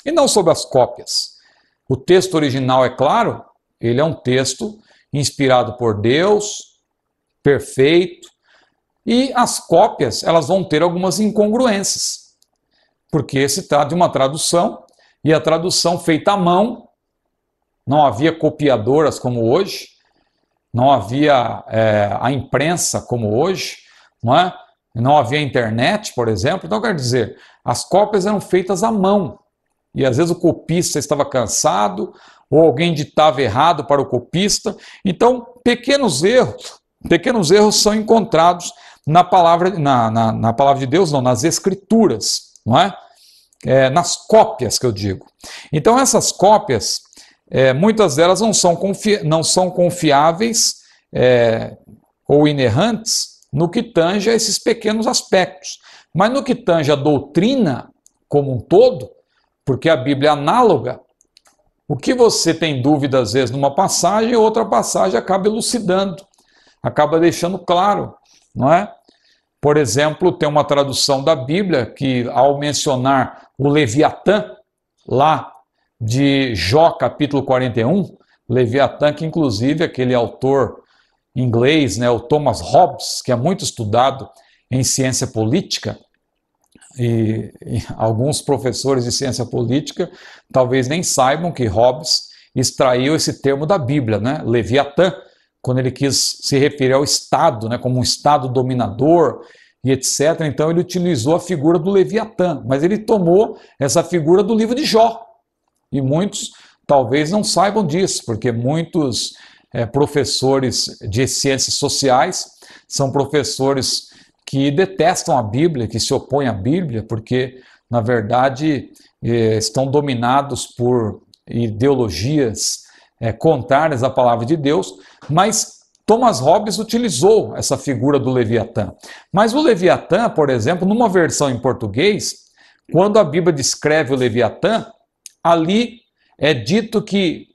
[SPEAKER 1] e não sobre as cópias. O texto original, é claro, ele é um texto inspirado por Deus, perfeito, e as cópias, elas vão ter algumas incongruências, porque se trata de uma tradução, e a tradução feita à mão, não havia copiadoras como hoje, não havia a imprensa como hoje, não é? Não havia internet, por exemplo. Então, quer dizer, as cópias eram feitas à mão, e às vezes o copista estava cansado, ou alguém ditava errado para o copista. Então, pequenos erros são encontrados na palavra, na palavra de Deus, não, nas escrituras, não é? Nas cópias que eu digo. Então, essas cópias, muitas delas não são confiáveis ou inerrantes no que tange a esses pequenos aspectos. Mas no que tange a doutrina como um todo, porque a Bíblia é análoga, o que você tem dúvida às vezes numa passagem, outra passagem acaba elucidando, acaba deixando claro, não é? Por exemplo, tem uma tradução da Bíblia que, ao mencionar o Leviatã, lá de Jó, capítulo 41, Leviatã, que inclusive aquele autor inglês, né, o Thomas Hobbes, que é muito estudado em ciência política, e alguns professores de ciência política talvez nem saibam que Hobbes extraiu esse termo da Bíblia, né, Leviatã, quando ele quis se referir ao Estado, né, como um Estado dominador e etc. Então ele utilizou a figura do Leviatã, mas ele tomou essa figura do livro de Jó. E muitos talvez não saibam disso, porque muitos professores de ciências sociais são professores que detestam a Bíblia, que se opõem à Bíblia, porque, na verdade, estão dominados por ideologias contrárias à palavra de Deus, mas Thomas Hobbes utilizou essa figura do Leviatã. Mas o Leviatã, por exemplo, numa versão em português, quando a Bíblia descreve o Leviatã, ali é dito que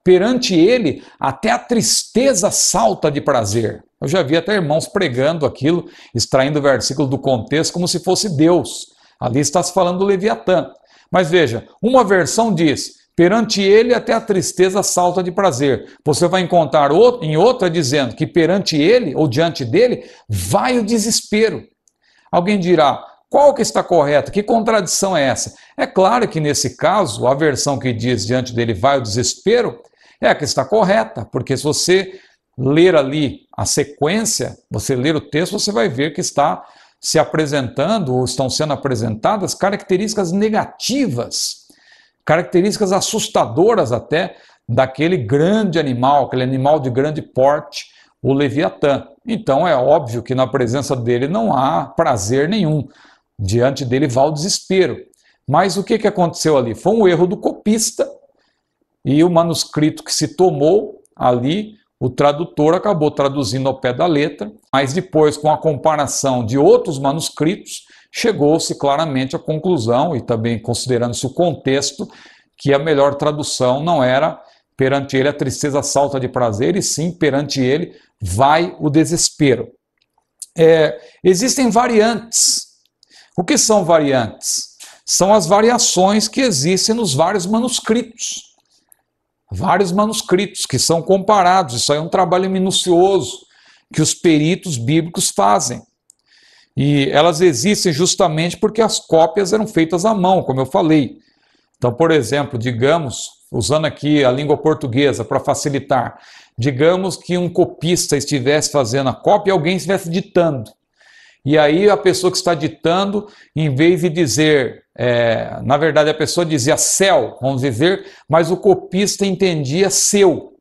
[SPEAKER 1] perante ele até a tristeza salta de prazer. Eu já vi até irmãos pregando aquilo, extraindo o versículo do contexto como se fosse Deus. Ali está se falando do Leviatã. Mas veja, uma versão diz: perante ele até a tristeza salta de prazer. Você vai encontrar em outra dizendo que perante ele, ou diante dele, vai o desespero. Alguém dirá: qual que está correto? Que contradição é essa? É claro que nesse caso, a versão que diz diante dele vai o desespero, é a que está correta, porque se você ler ali a sequência, você ler o texto, você vai ver que está se apresentando, ou estão sendo apresentadas características negativas, características assustadoras até, daquele grande animal, aquele animal de grande porte, o Leviatã. Então é óbvio que na presença dele não há prazer nenhum, diante dele vai o desespero. Mas o que aconteceu ali? Foi um erro do copista, e o manuscrito que se tomou ali, o tradutor acabou traduzindo ao pé da letra, mas depois, com a comparação de outros manuscritos, chegou-se claramente à conclusão, e também considerando-se o contexto, que a melhor tradução não era perante ele a tristeza salta de prazer, e sim perante ele vai o desespero. Existem variantes. O que são variantes? São as variações que existem nos vários manuscritos. Vários manuscritos que são comparados. Isso aí é um trabalho minucioso que os peritos bíblicos fazem. E elas existem justamente porque as cópias eram feitas à mão, como eu falei. Então, por exemplo, digamos, usando aqui a língua portuguesa para facilitar, digamos que um copista estivesse fazendo a cópia e alguém estivesse ditando. E aí a pessoa que está ditando, em vez de dizer, na verdade a pessoa dizia céu, vamos dizer, mas o copista entendia seu.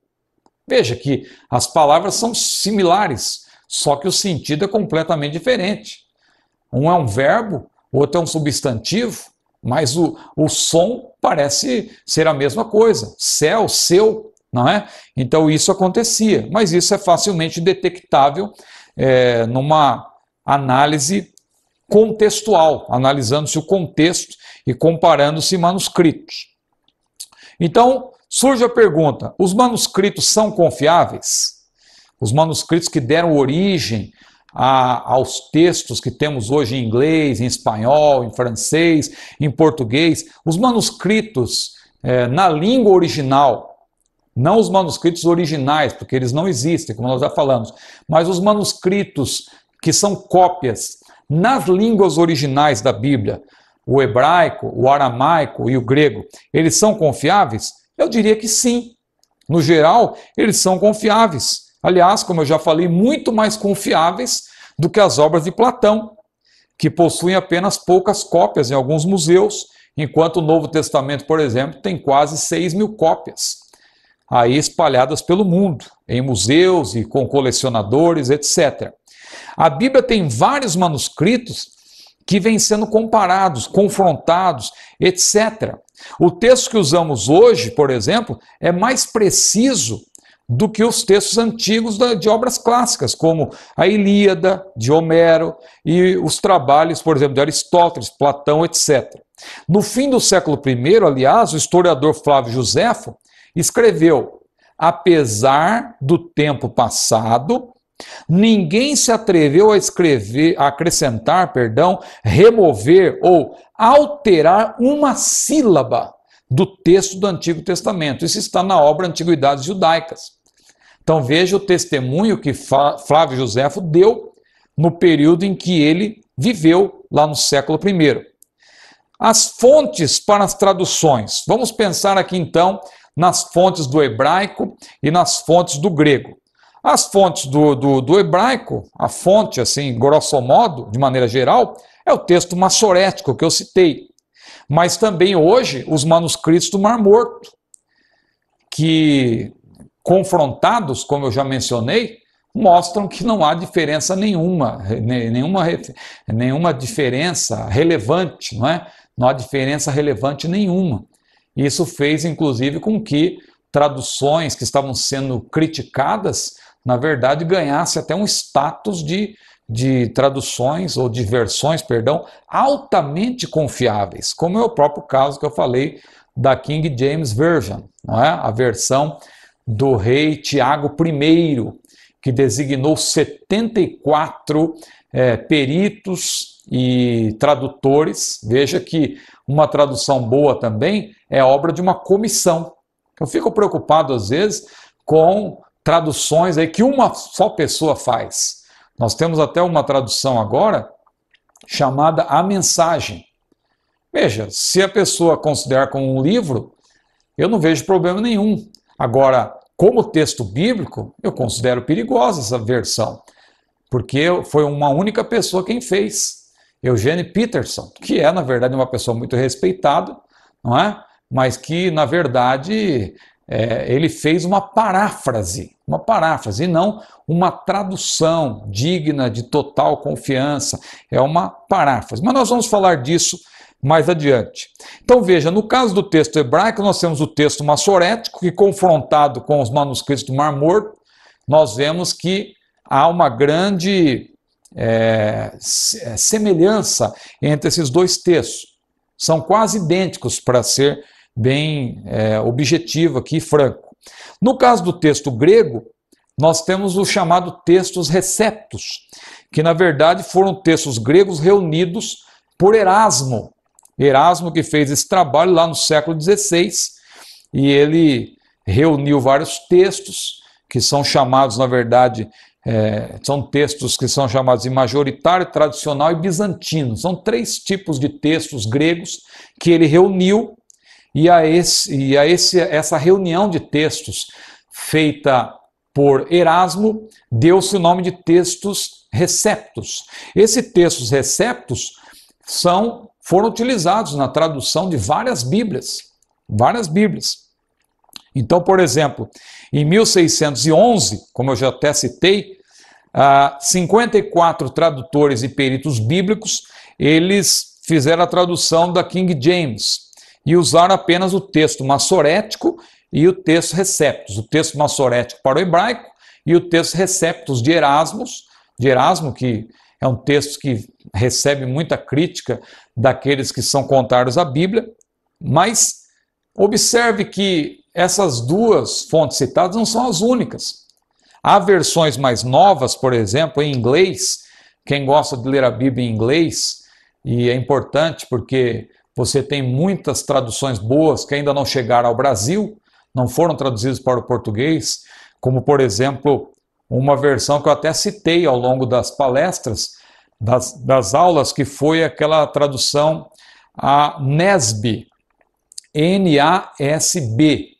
[SPEAKER 1] Veja que as palavras são similares, só que o sentido é completamente diferente. Um é um verbo, o outro é um substantivo, mas o som parece ser a mesma coisa. Céu, seu, não é? Então isso acontecia, mas isso é facilmente detectável numa análise contextual, analisando-se o contexto e comparando-se manuscritos. Então, surge a pergunta: os manuscritos são confiáveis? Os manuscritos que deram origem aos textos que temos hoje em inglês, em espanhol, em francês, em português, os manuscritos na língua original, não os manuscritos originais, porque eles não existem, como nós já falamos, mas os manuscritos que são cópias nas línguas originais da Bíblia, o hebraico, o aramaico e o grego, eles são confiáveis? Eu diria que sim. No geral, eles são confiáveis. Aliás, como eu já falei, muito mais confiáveis do que as obras de Platão, que possuem apenas poucas cópias em alguns museus, enquanto o Novo Testamento, por exemplo, tem quase 6.000 cópias, aí espalhadas pelo mundo, em museus e com colecionadores, etc. A Bíblia tem vários manuscritos que vêm sendo comparados, confrontados, etc. O texto que usamos hoje, por exemplo, é mais preciso do que os textos antigos de obras clássicas, como a Ilíada, de Homero, e os trabalhos, por exemplo, de Aristóteles, Platão, etc. No fim do século I, aliás, o historiador Flávio Joséfo escreveu: apesar do tempo passado, ninguém se atreveu a acrescentar, remover ou alterar uma sílaba do texto do Antigo Testamento. Isso está na obra Antiguidades Judaicas. Então veja o testemunho que Flávio Joséfo deu no período em que ele viveu, lá no século I. As fontes para as traduções. Vamos pensar aqui então nas fontes do hebraico e nas fontes do grego. As fontes do hebraico, a fonte, assim, grosso modo, de maneira geral, é o texto massorético que eu citei. Mas também hoje os manuscritos do Mar Morto, que, confrontados, como eu já mencionei, mostram que não há diferença nenhuma diferença relevante, não é? Não há diferença relevante nenhuma. Isso fez, inclusive, com que traduções que estavam sendo criticadas, na verdade, ganhasse até um status de traduções ou de versões, altamente confiáveis, como é o próprio caso que eu falei da King James Version, não é? A versão do rei Tiago I, que designou 74 peritos e tradutores. Veja que uma tradução boa também é obra de uma comissão. Eu fico preocupado, às vezes, com traduções aí que uma só pessoa faz. Nós temos até uma tradução agora chamada A Mensagem. Veja, se a pessoa considerar como um livro, eu não vejo problema nenhum. Agora, como texto bíblico, eu considero perigosa essa versão, porque foi uma única pessoa quem fez, Eugene Peterson, que é, na verdade, uma pessoa muito respeitada, não é? Mas que, na verdade, ele fez uma paráfrase, e não uma tradução digna de total confiança, é uma paráfrase. Mas nós vamos falar disso mais adiante. Então veja, no caso do texto hebraico, nós temos o texto massorético, que confrontado com os manuscritos do Mar Morto, nós vemos que há uma grande semelhança entre esses dois textos. São quase idênticos, para ser bem objetivo aqui, franco. No caso do texto grego, nós temos o chamado textos receptos, que na verdade foram textos gregos reunidos por Erasmo. Erasmo que fez esse trabalho lá no século XVI, e ele reuniu vários textos que são chamados, na verdade, são textos que são chamados de majoritário, tradicional e bizantino. São 3 tipos de textos gregos que ele reuniu, e essa reunião de textos feita por Erasmo deu-se o nome de textos receptos. Esses textos receptos foram utilizados na tradução de várias Bíblias. Então, por exemplo, em 1611, como eu já até citei, 54 tradutores e peritos bíblicos, eles fizeram a tradução da King James e usaram apenas o texto massorético e o texto receptus. O texto massorético para o hebraico e o texto receptus de Erasmo, que é um texto que recebe muita crítica daqueles que são contrários à Bíblia, mas observe que essas 2 fontes citadas não são as únicas. Há versões mais novas, por exemplo, em inglês, quem gosta de ler a Bíblia em inglês, e é importante porque você tem muitas traduções boas que ainda não chegaram ao Brasil, não foram traduzidas para o português, como, por exemplo, uma versão que eu até citei ao longo das palestras, das aulas, que foi aquela tradução, a NASB, NASB,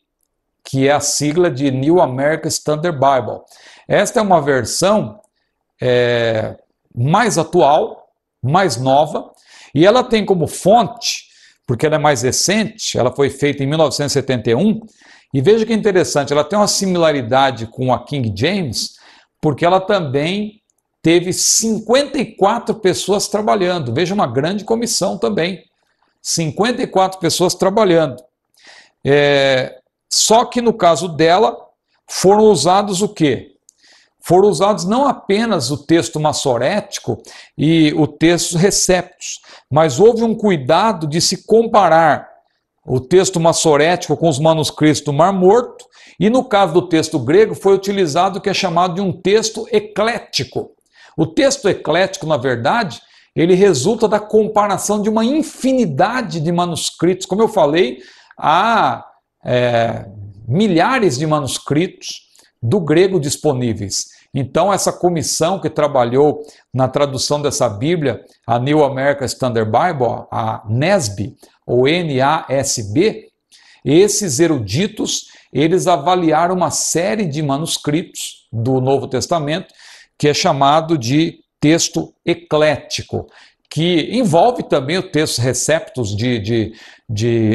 [SPEAKER 1] que é a sigla de New American Standard Bible. Esta é uma versão mais atual, mais nova, e ela tem como fonte, porque ela é mais recente, ela foi feita em 1971, e veja que interessante, ela tem uma similaridade com a King James, porque ela também teve 54 pessoas trabalhando, veja, uma grande comissão também, 54 pessoas trabalhando. Só que no caso dela, foram usados o quê? Foram usados não apenas o texto massorético e o texto receptus, mas houve um cuidado de se comparar o texto massorético com os manuscritos do Mar Morto, e no caso do texto grego foi utilizado o que é chamado de um texto eclético. O texto eclético, na verdade, ele resulta da comparação de uma infinidade de manuscritos. Como eu falei, há milhares de manuscritos do grego disponíveis. Então, essa comissão que trabalhou na tradução dessa Bíblia, a New American Standard Bible, a NASB, ou NASB, esses eruditos, eles avaliaram uma série de manuscritos do Novo Testamento, que é chamado de texto eclético, que envolve também o texto receptus de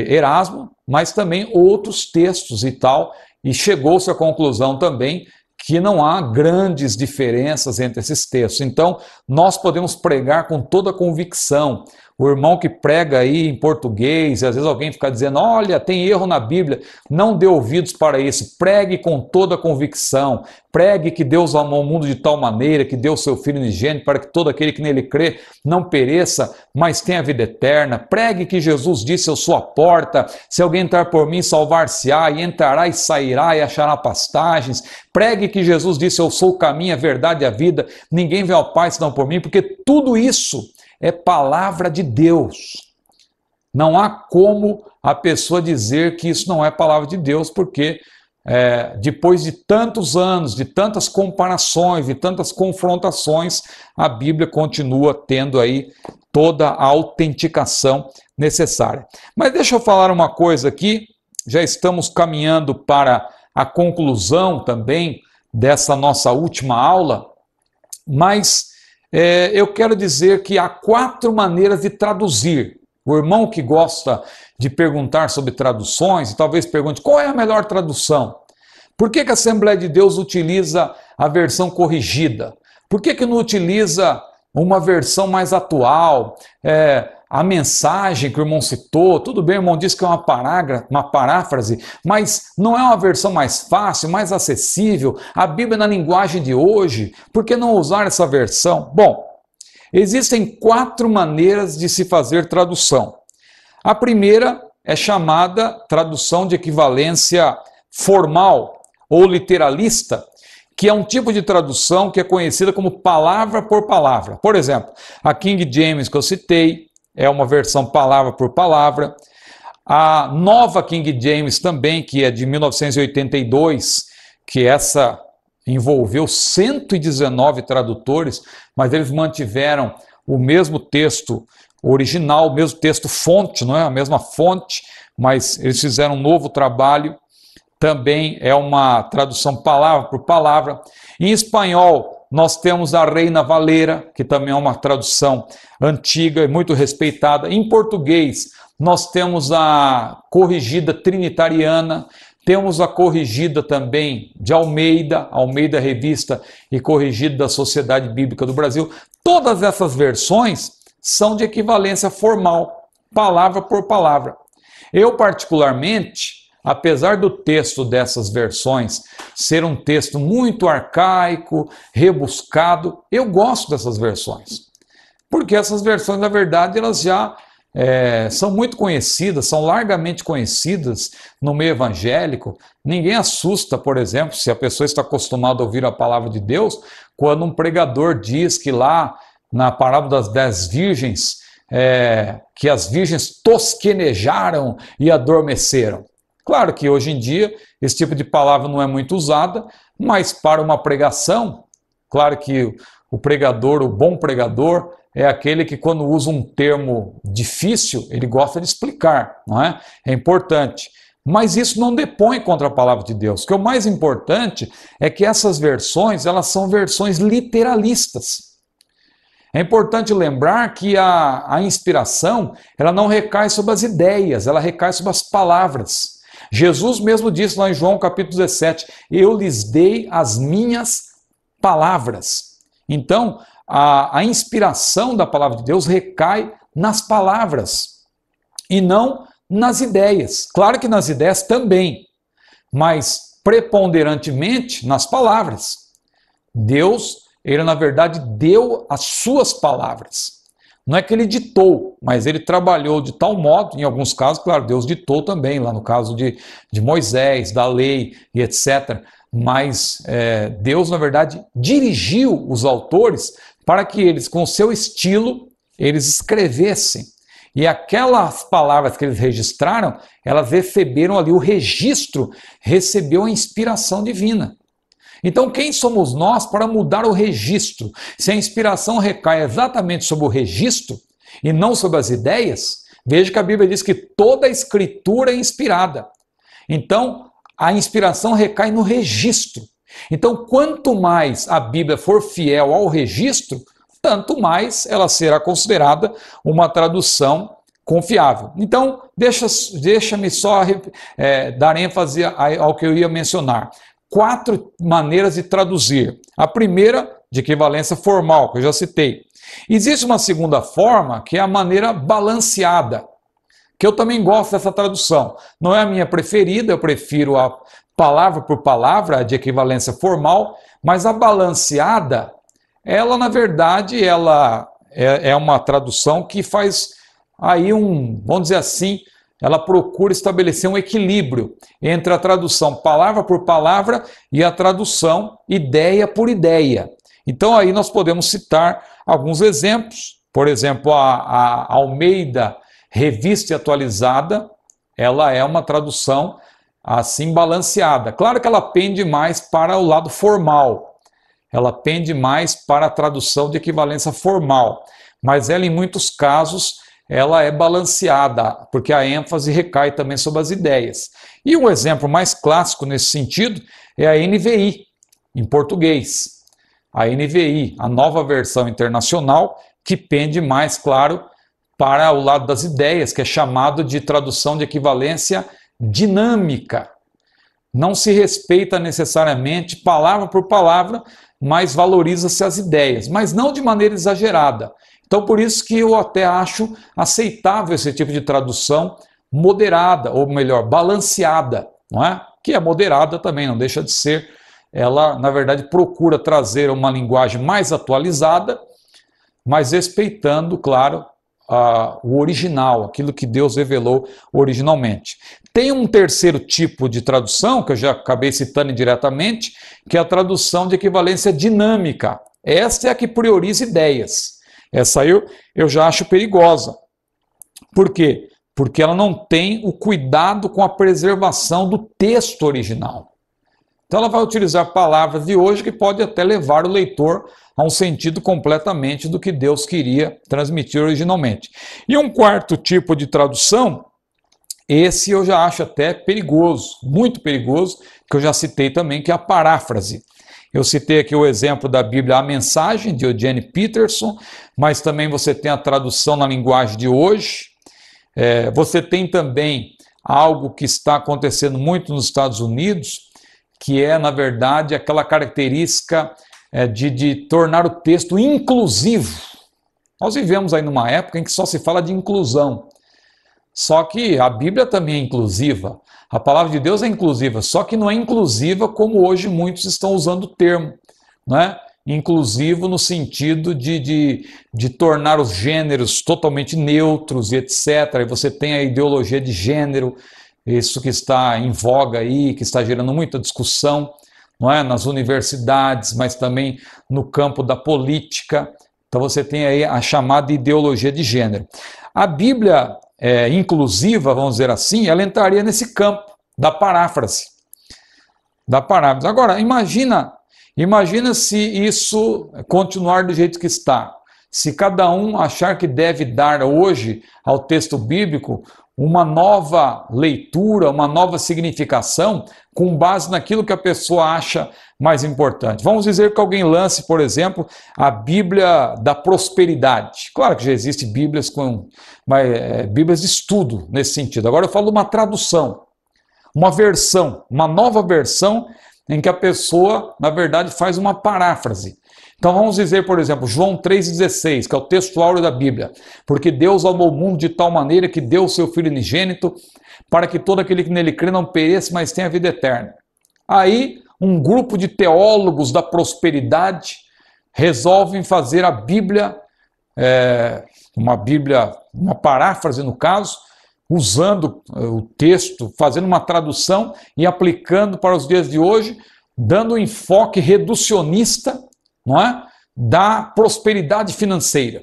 [SPEAKER 1] Erasmo, mas também outros textos e tal, e chegou-se à conclusão também que não há grandes diferenças entre esses textos. Então, nós podemos pregar com toda a convicção. O irmão que prega aí em português, e às vezes alguém fica dizendo, olha, tem erro na Bíblia, não dê ouvidos para isso, pregue com toda a convicção, pregue que Deus amou o mundo de tal maneira, que deu o seu Filho unigênito, para que todo aquele que nele crê não pereça, mas tenha vida eterna, pregue que Jesus disse, eu sou a porta, se alguém entrar por mim, salvar-se-á, e entrará e sairá e achará pastagens, pregue que Jesus disse, eu sou o caminho, a verdade e a vida, ninguém vem ao Pai senão por mim, porque tudo isso é palavra de Deus. Não há como a pessoa dizer que isso não é palavra de Deus, porque depois de tantos anos, de tantas comparações, de tantas confrontações, a Bíblia continua tendo aí toda a autenticação necessária. Mas deixa eu falar uma coisa aqui, já estamos caminhando para a conclusão também dessa nossa última aula, mas eu quero dizer que há 4 maneiras de traduzir. O irmão que gosta de perguntar sobre traduções, e talvez pergunte, qual é a melhor tradução? Por que a Assembleia de Deus utiliza a versão corrigida? Por que não utiliza uma versão mais atual? A mensagem que o irmão citou, tudo bem, o irmão disse que é uma paráfrase, mas não é uma versão mais fácil, mais acessível, a Bíblia na linguagem de hoje, por que não usar essa versão? Bom, existem 4 maneiras de se fazer tradução. A primeira é chamada tradução de equivalência formal ou literalista, que é um tipo de tradução que é conhecida como palavra por palavra. Por exemplo, a King James que eu citei, é uma versão palavra por palavra. A nova King James também, que é de 1982, que essa envolveu 119 tradutores, mas eles mantiveram o mesmo texto original, o mesmo texto fonte, não é a mesma fonte, mas eles fizeram um novo trabalho. Também é uma tradução palavra por palavra. Em espanhol, nós temos a Reina Valera, que também é uma tradução antiga e muito respeitada. Em português, nós temos a corrigida trinitariana, temos a corrigida também de Almeida, Almeida Revista e corrigida da Sociedade Bíblica do Brasil. Todas essas versões são de equivalência formal, palavra por palavra. Eu, particularmente, apesar do texto dessas versões ser um texto muito arcaico, rebuscado, eu gosto dessas versões. Porque essas versões, na verdade, elas já são muito conhecidas, são largamente conhecidas no meio evangélico. Ninguém assusta, por exemplo, se a pessoa está acostumada a ouvir a palavra de Deus, quando um pregador diz que lá na parábola das 10 virgens, que as virgens tosquenejaram e adormeceram. Claro que hoje em dia esse tipo de palavra não é muito usada, mas para uma pregação, claro que o pregador, o bom pregador, é aquele que quando usa um termo difícil, ele gosta de explicar, não é? É importante. Mas isso não depõe contra a palavra de Deus. O que é o mais importante é que essas versões, elas são versões literalistas. É importante lembrar que a inspiração, ela não recai sobre as ideias, ela recai sobre as palavras. Jesus mesmo disse lá em João capítulo 17, eu lhes dei as minhas palavras. Então, a inspiração da palavra de Deus recai nas palavras e não nas ideias. Claro que nas ideias também, mas preponderantemente nas palavras. Deus, ele na verdade deu as suas palavras. Não é que ele ditou, mas ele trabalhou de tal modo, em alguns casos, claro, Deus ditou também, lá no caso de Moisés, da lei e etc. Mas Deus, na verdade, dirigiu os autores para que eles, com o seu estilo, eles escrevessem. E aquelas palavras que eles registraram, elas receberam ali o registro, recebeu a inspiração divina. Então, quem somos nós para mudar o registro? Se a inspiração recai exatamente sobre o registro e não sobre as ideias, veja que a Bíblia diz que toda a escritura é inspirada. Então, a inspiração recai no registro. Então, quanto mais a Bíblia for fiel ao registro, tanto mais ela será considerada uma tradução confiável. Então, deixa-me só dar ênfase ao que eu ia mencionar. 4 maneiras de traduzir. A primeira, de equivalência formal, que eu já citei. Existe uma segunda forma, que é a maneira balanceada, que eu também gosto dessa tradução. Não é a minha preferida, eu prefiro a palavra por palavra, de equivalência formal, mas a balanceada, ela, na verdade, ela é uma tradução que faz aí vamos dizer assim, ela procura estabelecer um equilíbrio entre a tradução palavra por palavra e a tradução ideia por ideia. Então aí nós podemos citar alguns exemplos. Por exemplo, a Almeida Revista e Atualizada, ela é uma tradução assim balanceada. Claro que ela pende mais para o lado formal. Ela pende mais para a tradução de equivalência formal, mas ela, em muitos casos, ela é balanceada, porque a ênfase recai também sobre as ideias. E um exemplo mais clássico nesse sentido é a NVI, em português. A NVI, a nova versão internacional, que pende mais, claro, para o lado das ideias, que é chamado de tradução de equivalência dinâmica. Não se respeita necessariamente palavra por palavra, mas valoriza-se as ideias, mas não de maneira exagerada. Então, por isso que eu até acho aceitável esse tipo de tradução moderada, ou melhor, balanceada, não é? Que é moderada também, não deixa de ser. Ela, na verdade, procura trazer uma linguagem mais atualizada, mas respeitando, claro, o original, aquilo que Deus revelou originalmente. Tem um terceiro tipo de tradução, que eu já acabei citando indiretamente, que é a tradução de equivalência dinâmica. Esta é a que prioriza ideias. Essa eu já acho perigosa. Por quê? Porque ela não tem o cuidado com a preservação do texto original. Então ela vai utilizar palavras de hoje que pode até levar o leitor a um sentido completamente do que Deus queria transmitir originalmente. E um quarto tipo de tradução, esse eu já acho até perigoso, muito perigoso, que eu já citei também, que é a paráfrase. Eu citei aqui o exemplo da Bíblia A Mensagem, de Eugene Peterson, mas também você tem a tradução na linguagem de hoje. Você tem também algo que está acontecendo muito nos Estados Unidos, que é, na verdade, aquela característica de tornar o texto inclusivo. Nós vivemos aí numa época em que só se fala de inclusão. Só que a Bíblia também é inclusiva. A palavra de Deus é inclusiva, só que não é inclusiva como hoje muitos estão usando o termo, né? Inclusivo no sentido de tornar os gêneros totalmente neutros e etc. E você tem a ideologia de gênero, isso que está em voga aí, que está gerando muita discussão, não é? Nas universidades, mas também no campo da política, Então você tem aí a chamada ideologia de gênero. A Bíblia inclusiva, vamos dizer assim, ela entraria nesse campo da paráfrase. Agora, imagina se isso continuar do jeito que está. Se cada um achar que deve dar hoje ao texto bíblico uma nova leitura, uma nova significação, com base naquilo que a pessoa acha mais importante. Vamos dizer que alguém lance, por exemplo, a Bíblia da prosperidade. Claro que já existem Bíblias Bíblias de estudo nesse sentido. Agora eu falo de uma tradução, uma versão, uma nova versão em que a pessoa, na verdade, faz uma paráfrase. Então vamos dizer, por exemplo, João 3,16, que é o texto áureo da Bíblia. Porque Deus amou o mundo de tal maneira que deu o seu Filho unigênito para que todo aquele que nele crê não pereça, mas tenha vida eterna. Aí, um grupo de teólogos da prosperidade resolvem fazer a Bíblia, uma paráfrase no caso, usando o texto, fazendo uma tradução e aplicando para os dias de hoje, dando um enfoque reducionista, não é? Da prosperidade financeira.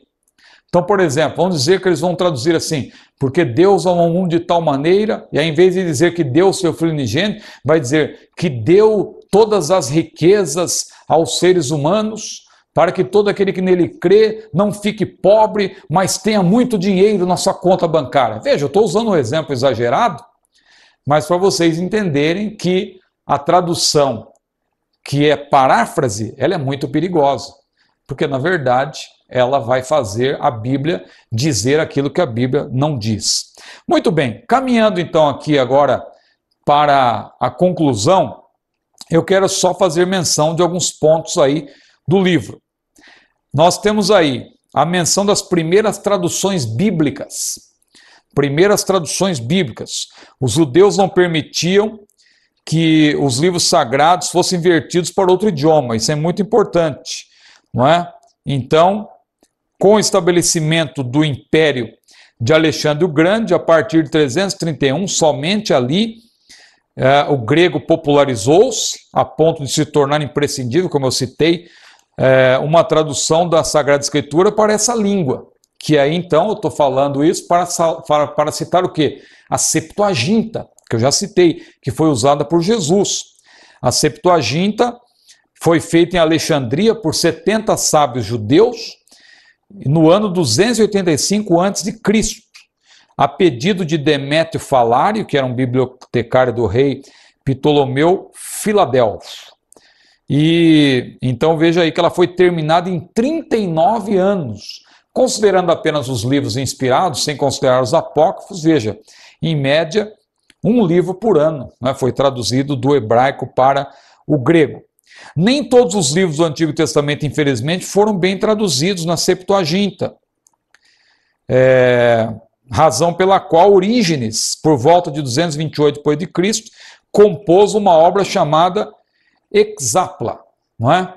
[SPEAKER 1] Então, por exemplo, vamos dizer que eles vão traduzir assim, porque Deus amou o mundo de tal maneira, e aí, em vez de dizer que deu o seu Filho unigênito, vai dizer que deu todas as riquezas aos seres humanos, para que todo aquele que nele crê não fique pobre, mas tenha muito dinheiro na sua conta bancária. Veja, eu estou usando um exemplo exagerado, mas para vocês entenderem que a tradução que é paráfrase, ela é muito perigosa, porque na verdade ela vai fazer a Bíblia dizer aquilo que a Bíblia não diz. Muito bem, caminhando então aqui agora para a conclusão, eu quero só fazer menção de alguns pontos aí do livro. Nós temos aí a menção das primeiras traduções bíblicas. Os judeus não permitiam que os livros sagrados fossem invertidos para outro idioma. Isso é muito importante, não é? Então, com o estabelecimento do Império de Alexandre o Grande, a partir de 331, somente ali o grego popularizou-se, a ponto de se tornar imprescindível, como eu citei, uma tradução da Sagrada Escritura para essa língua. Que aí, então, eu estou falando isso para citar o quê? A Septuaginta, que eu já citei, que foi usada por Jesus. A Septuaginta foi feita em Alexandria por 70 sábios judeus no ano 285 a.C., a pedido de Demétrio Falário, que era um bibliotecário do rei Ptolomeu Filadelfo. E então veja aí que ela foi terminada em 39 anos. Considerando apenas os livros inspirados, sem considerar os apócrifos, veja, em média, um livro por ano, né, foi traduzido do hebraico para o grego. Nem todos os livros do Antigo Testamento, infelizmente, foram bem traduzidos na Septuaginta. Razão pela qual Orígenes, por volta de 228 d.C., compôs uma obra chamada Hexapla, não é?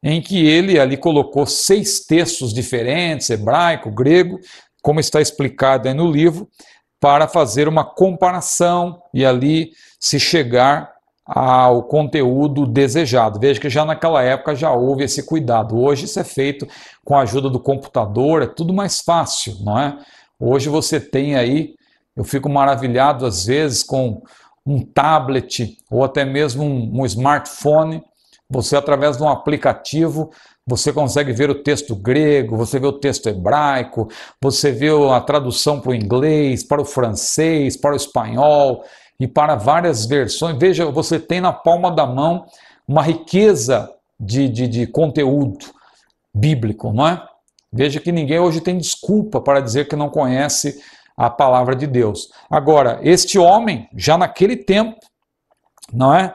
[SPEAKER 1] Em que ele ali colocou 6 textos diferentes, hebraico, grego, como está explicado aí no livro, para fazer uma comparação e ali se chegar ao conteúdo desejado. Veja que já naquela época já houve esse cuidado. Hoje isso é feito com a ajuda do computador, é tudo mais fácil, não é? Hoje você tem aí, eu fico maravilhado às vezes com um tablet ou até mesmo um smartphone, você através de um aplicativo, você consegue ver o texto grego, você vê o texto hebraico, você vê a tradução para o inglês, para o francês, para o espanhol e para várias versões. Veja, você tem na palma da mão uma riqueza de conteúdo bíblico, não é? Veja que ninguém hoje tem desculpa para dizer que não conhece a palavra de Deus. Agora, este homem, já naquele tempo, não é?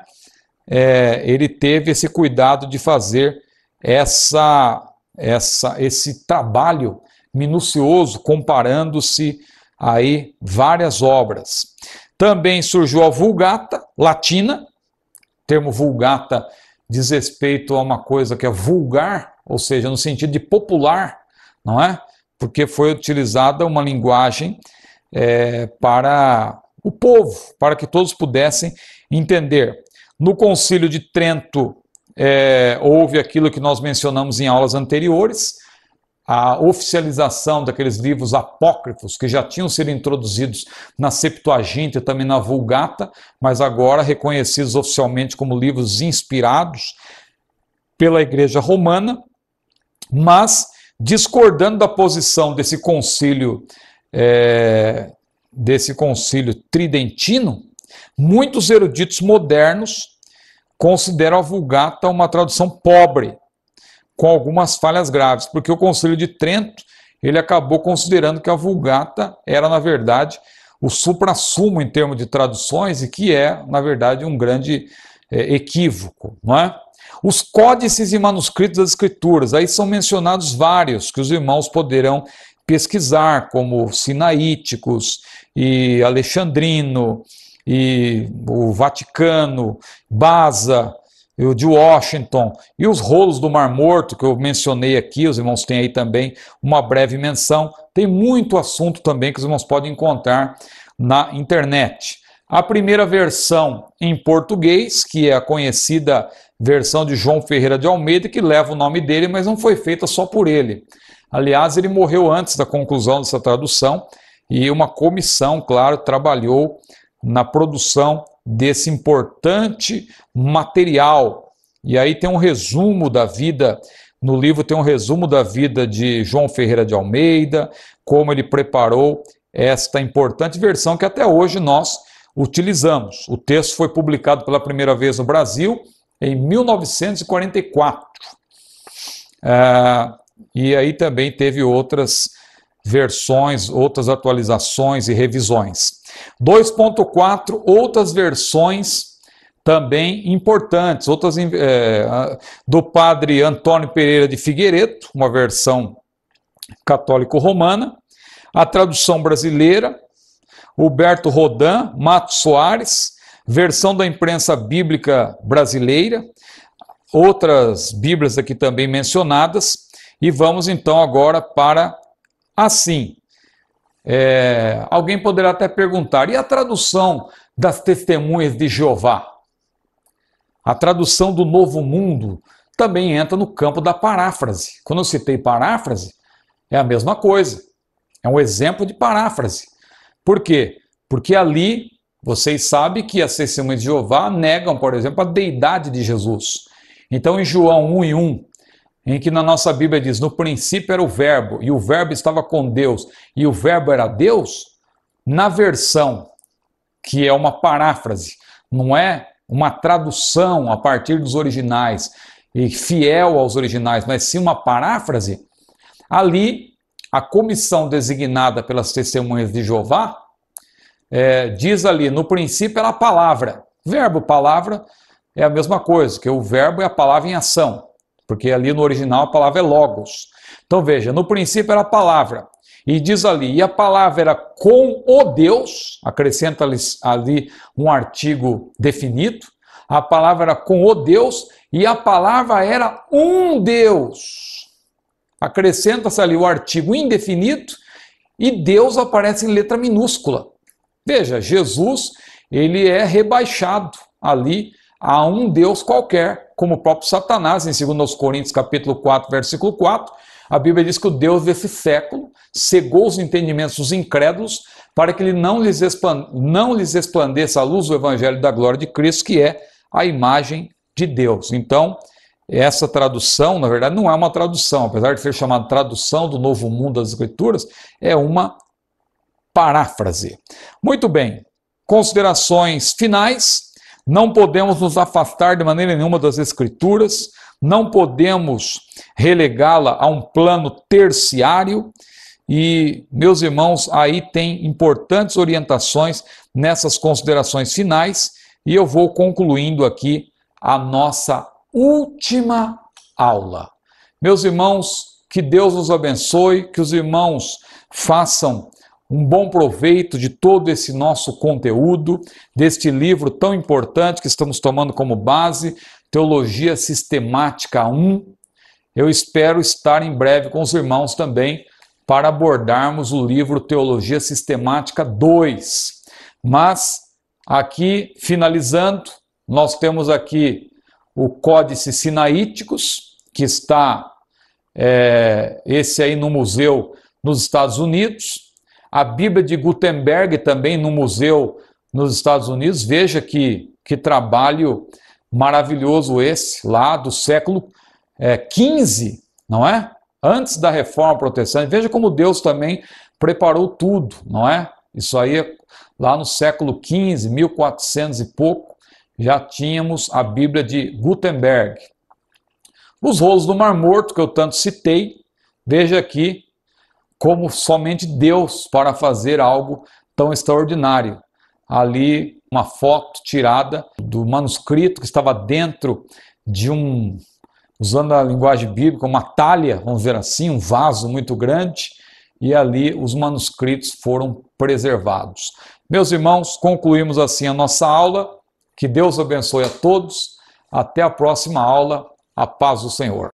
[SPEAKER 1] Ele teve esse cuidado de fazer esse trabalho minucioso, comparando-se aí várias obras. Também surgiu a Vulgata latina, o termo Vulgata diz respeito a uma coisa que é vulgar, ou seja, no sentido de popular, não é? Porque foi utilizada uma linguagem para o povo, para que todos pudessem entender. No Concílio de Trento houve aquilo que nós mencionamos em aulas anteriores, a oficialização daqueles livros apócrifos que já tinham sido introduzidos na Septuaginta e também na Vulgata, mas agora reconhecidos oficialmente como livros inspirados pela Igreja Romana, mas discordando da posição desse concílio tridentino, muitos eruditos modernos consideram a Vulgata uma tradução pobre, com algumas falhas graves, porque o Concílio de Trento ele acabou considerando que a Vulgata era, na verdade, o suprassumo em termos de traduções e que é, na verdade, um grande equívoco, não é? Os códices e manuscritos das Escrituras, aí são mencionados vários que os irmãos poderão pesquisar, como sinaíticos e alexandrino, e o Vaticano, Basa, o de Washington, e os rolos do Mar Morto, que eu mencionei aqui, os irmãos têm aí também uma breve menção. Tem muito assunto também que os irmãos podem encontrar na internet. A primeira versão em português, que é a conhecida versão de João Ferreira de Almeida, que leva o nome dele, mas não foi feita só por ele. Aliás, ele morreu antes da conclusão dessa tradução, e uma comissão, claro, trabalhou na produção desse importante material. E aí tem um resumo da vida, no livro tem um resumo da vida de João Ferreira de Almeida, como ele preparou esta importante versão que até hoje nós utilizamos. O texto foi publicado pela primeira vez no Brasil em 1944. E aí também teve outras versões, outras atualizações e revisões. 2.4, outras versões também importantes, outras do padre Antônio Pereira de Figueiredo, uma versão católico-romana, a tradução brasileira, Huberto Rodan, Matos Soares, versão da imprensa bíblica brasileira, outras bíblias aqui também mencionadas, e vamos então agora para assim. Alguém poderá até perguntar, e a tradução das Testemunhas de Jeová? A tradução do Novo Mundo também entra no campo da paráfrase. Quando eu citei paráfrase, é a mesma coisa. É um exemplo de paráfrase. Por quê? Porque ali, vocês sabem que as Testemunhas de Jeová negam, por exemplo, a deidade de Jesus. Então, em João 1:1, em que na nossa Bíblia diz, no princípio era o verbo, e o verbo estava com Deus, e o verbo era Deus, na versão, que é uma paráfrase, não é uma tradução a partir dos originais, e fiel aos originais, mas sim uma paráfrase, ali, a comissão designada pelas Testemunhas de Jeová, diz ali, no princípio era a palavra. Verbo, palavra, é a mesma coisa, que o verbo é a palavra em ação. Porque ali no original a palavra é logos. Então veja, no princípio era a palavra. E diz ali, e a palavra era com o Deus, acrescenta ali um artigo definido, a palavra era com o Deus, e a palavra era um Deus. Acrescenta-se ali o artigo indefinido, e Deus aparece em letra minúscula. Veja, Jesus, ele é rebaixado ali a um Deus qualquer, como o próprio Satanás, em 2 Coríntios capítulo 4, versículo 4, a Bíblia diz que o Deus desse século cegou os entendimentos dos incrédulos para que ele não lhes resplandeça a luz do Evangelho da glória de Cristo, que é a imagem de Deus. Então, essa tradução, na verdade, não é uma tradução, apesar de ser chamada tradução do Novo Mundo das Escrituras, é uma paráfrase. Muito bem, considerações finais. Não podemos nos afastar de maneira nenhuma das Escrituras, não podemos relegá-la a um plano terciário e, meus irmãos, aí tem importantes orientações nessas considerações finais e eu vou concluindo aqui a nossa última aula. Meus irmãos, que Deus os abençoe, que os irmãos façam um bom proveito de todo esse nosso conteúdo, deste livro tão importante que estamos tomando como base, Teologia Sistemática 1. Eu espero estar em breve com os irmãos também para abordarmos o livro Teologia Sistemática 2. Mas, aqui, finalizando, nós temos aqui o Códice Sinaíticos, que está esse aí no museu nos Estados Unidos, a Bíblia de Gutenberg também no museu nos Estados Unidos. Veja que trabalho maravilhoso esse, lá do século XV, não é? Antes da Reforma Protestante. Veja como Deus também preparou tudo, não é? Isso aí, lá no século XV, 1400 e pouco, já tínhamos a Bíblia de Gutenberg. Os rolos do Mar Morto, que eu tanto citei, veja aqui como somente Deus para fazer algo tão extraordinário. Ali uma foto tirada do manuscrito que estava dentro de usando a linguagem bíblica, uma talha, vamos dizer assim, um vaso muito grande, e ali os manuscritos foram preservados. Meus irmãos, concluímos assim a nossa aula. Que Deus abençoe a todos. Até a próxima aula. A paz do Senhor.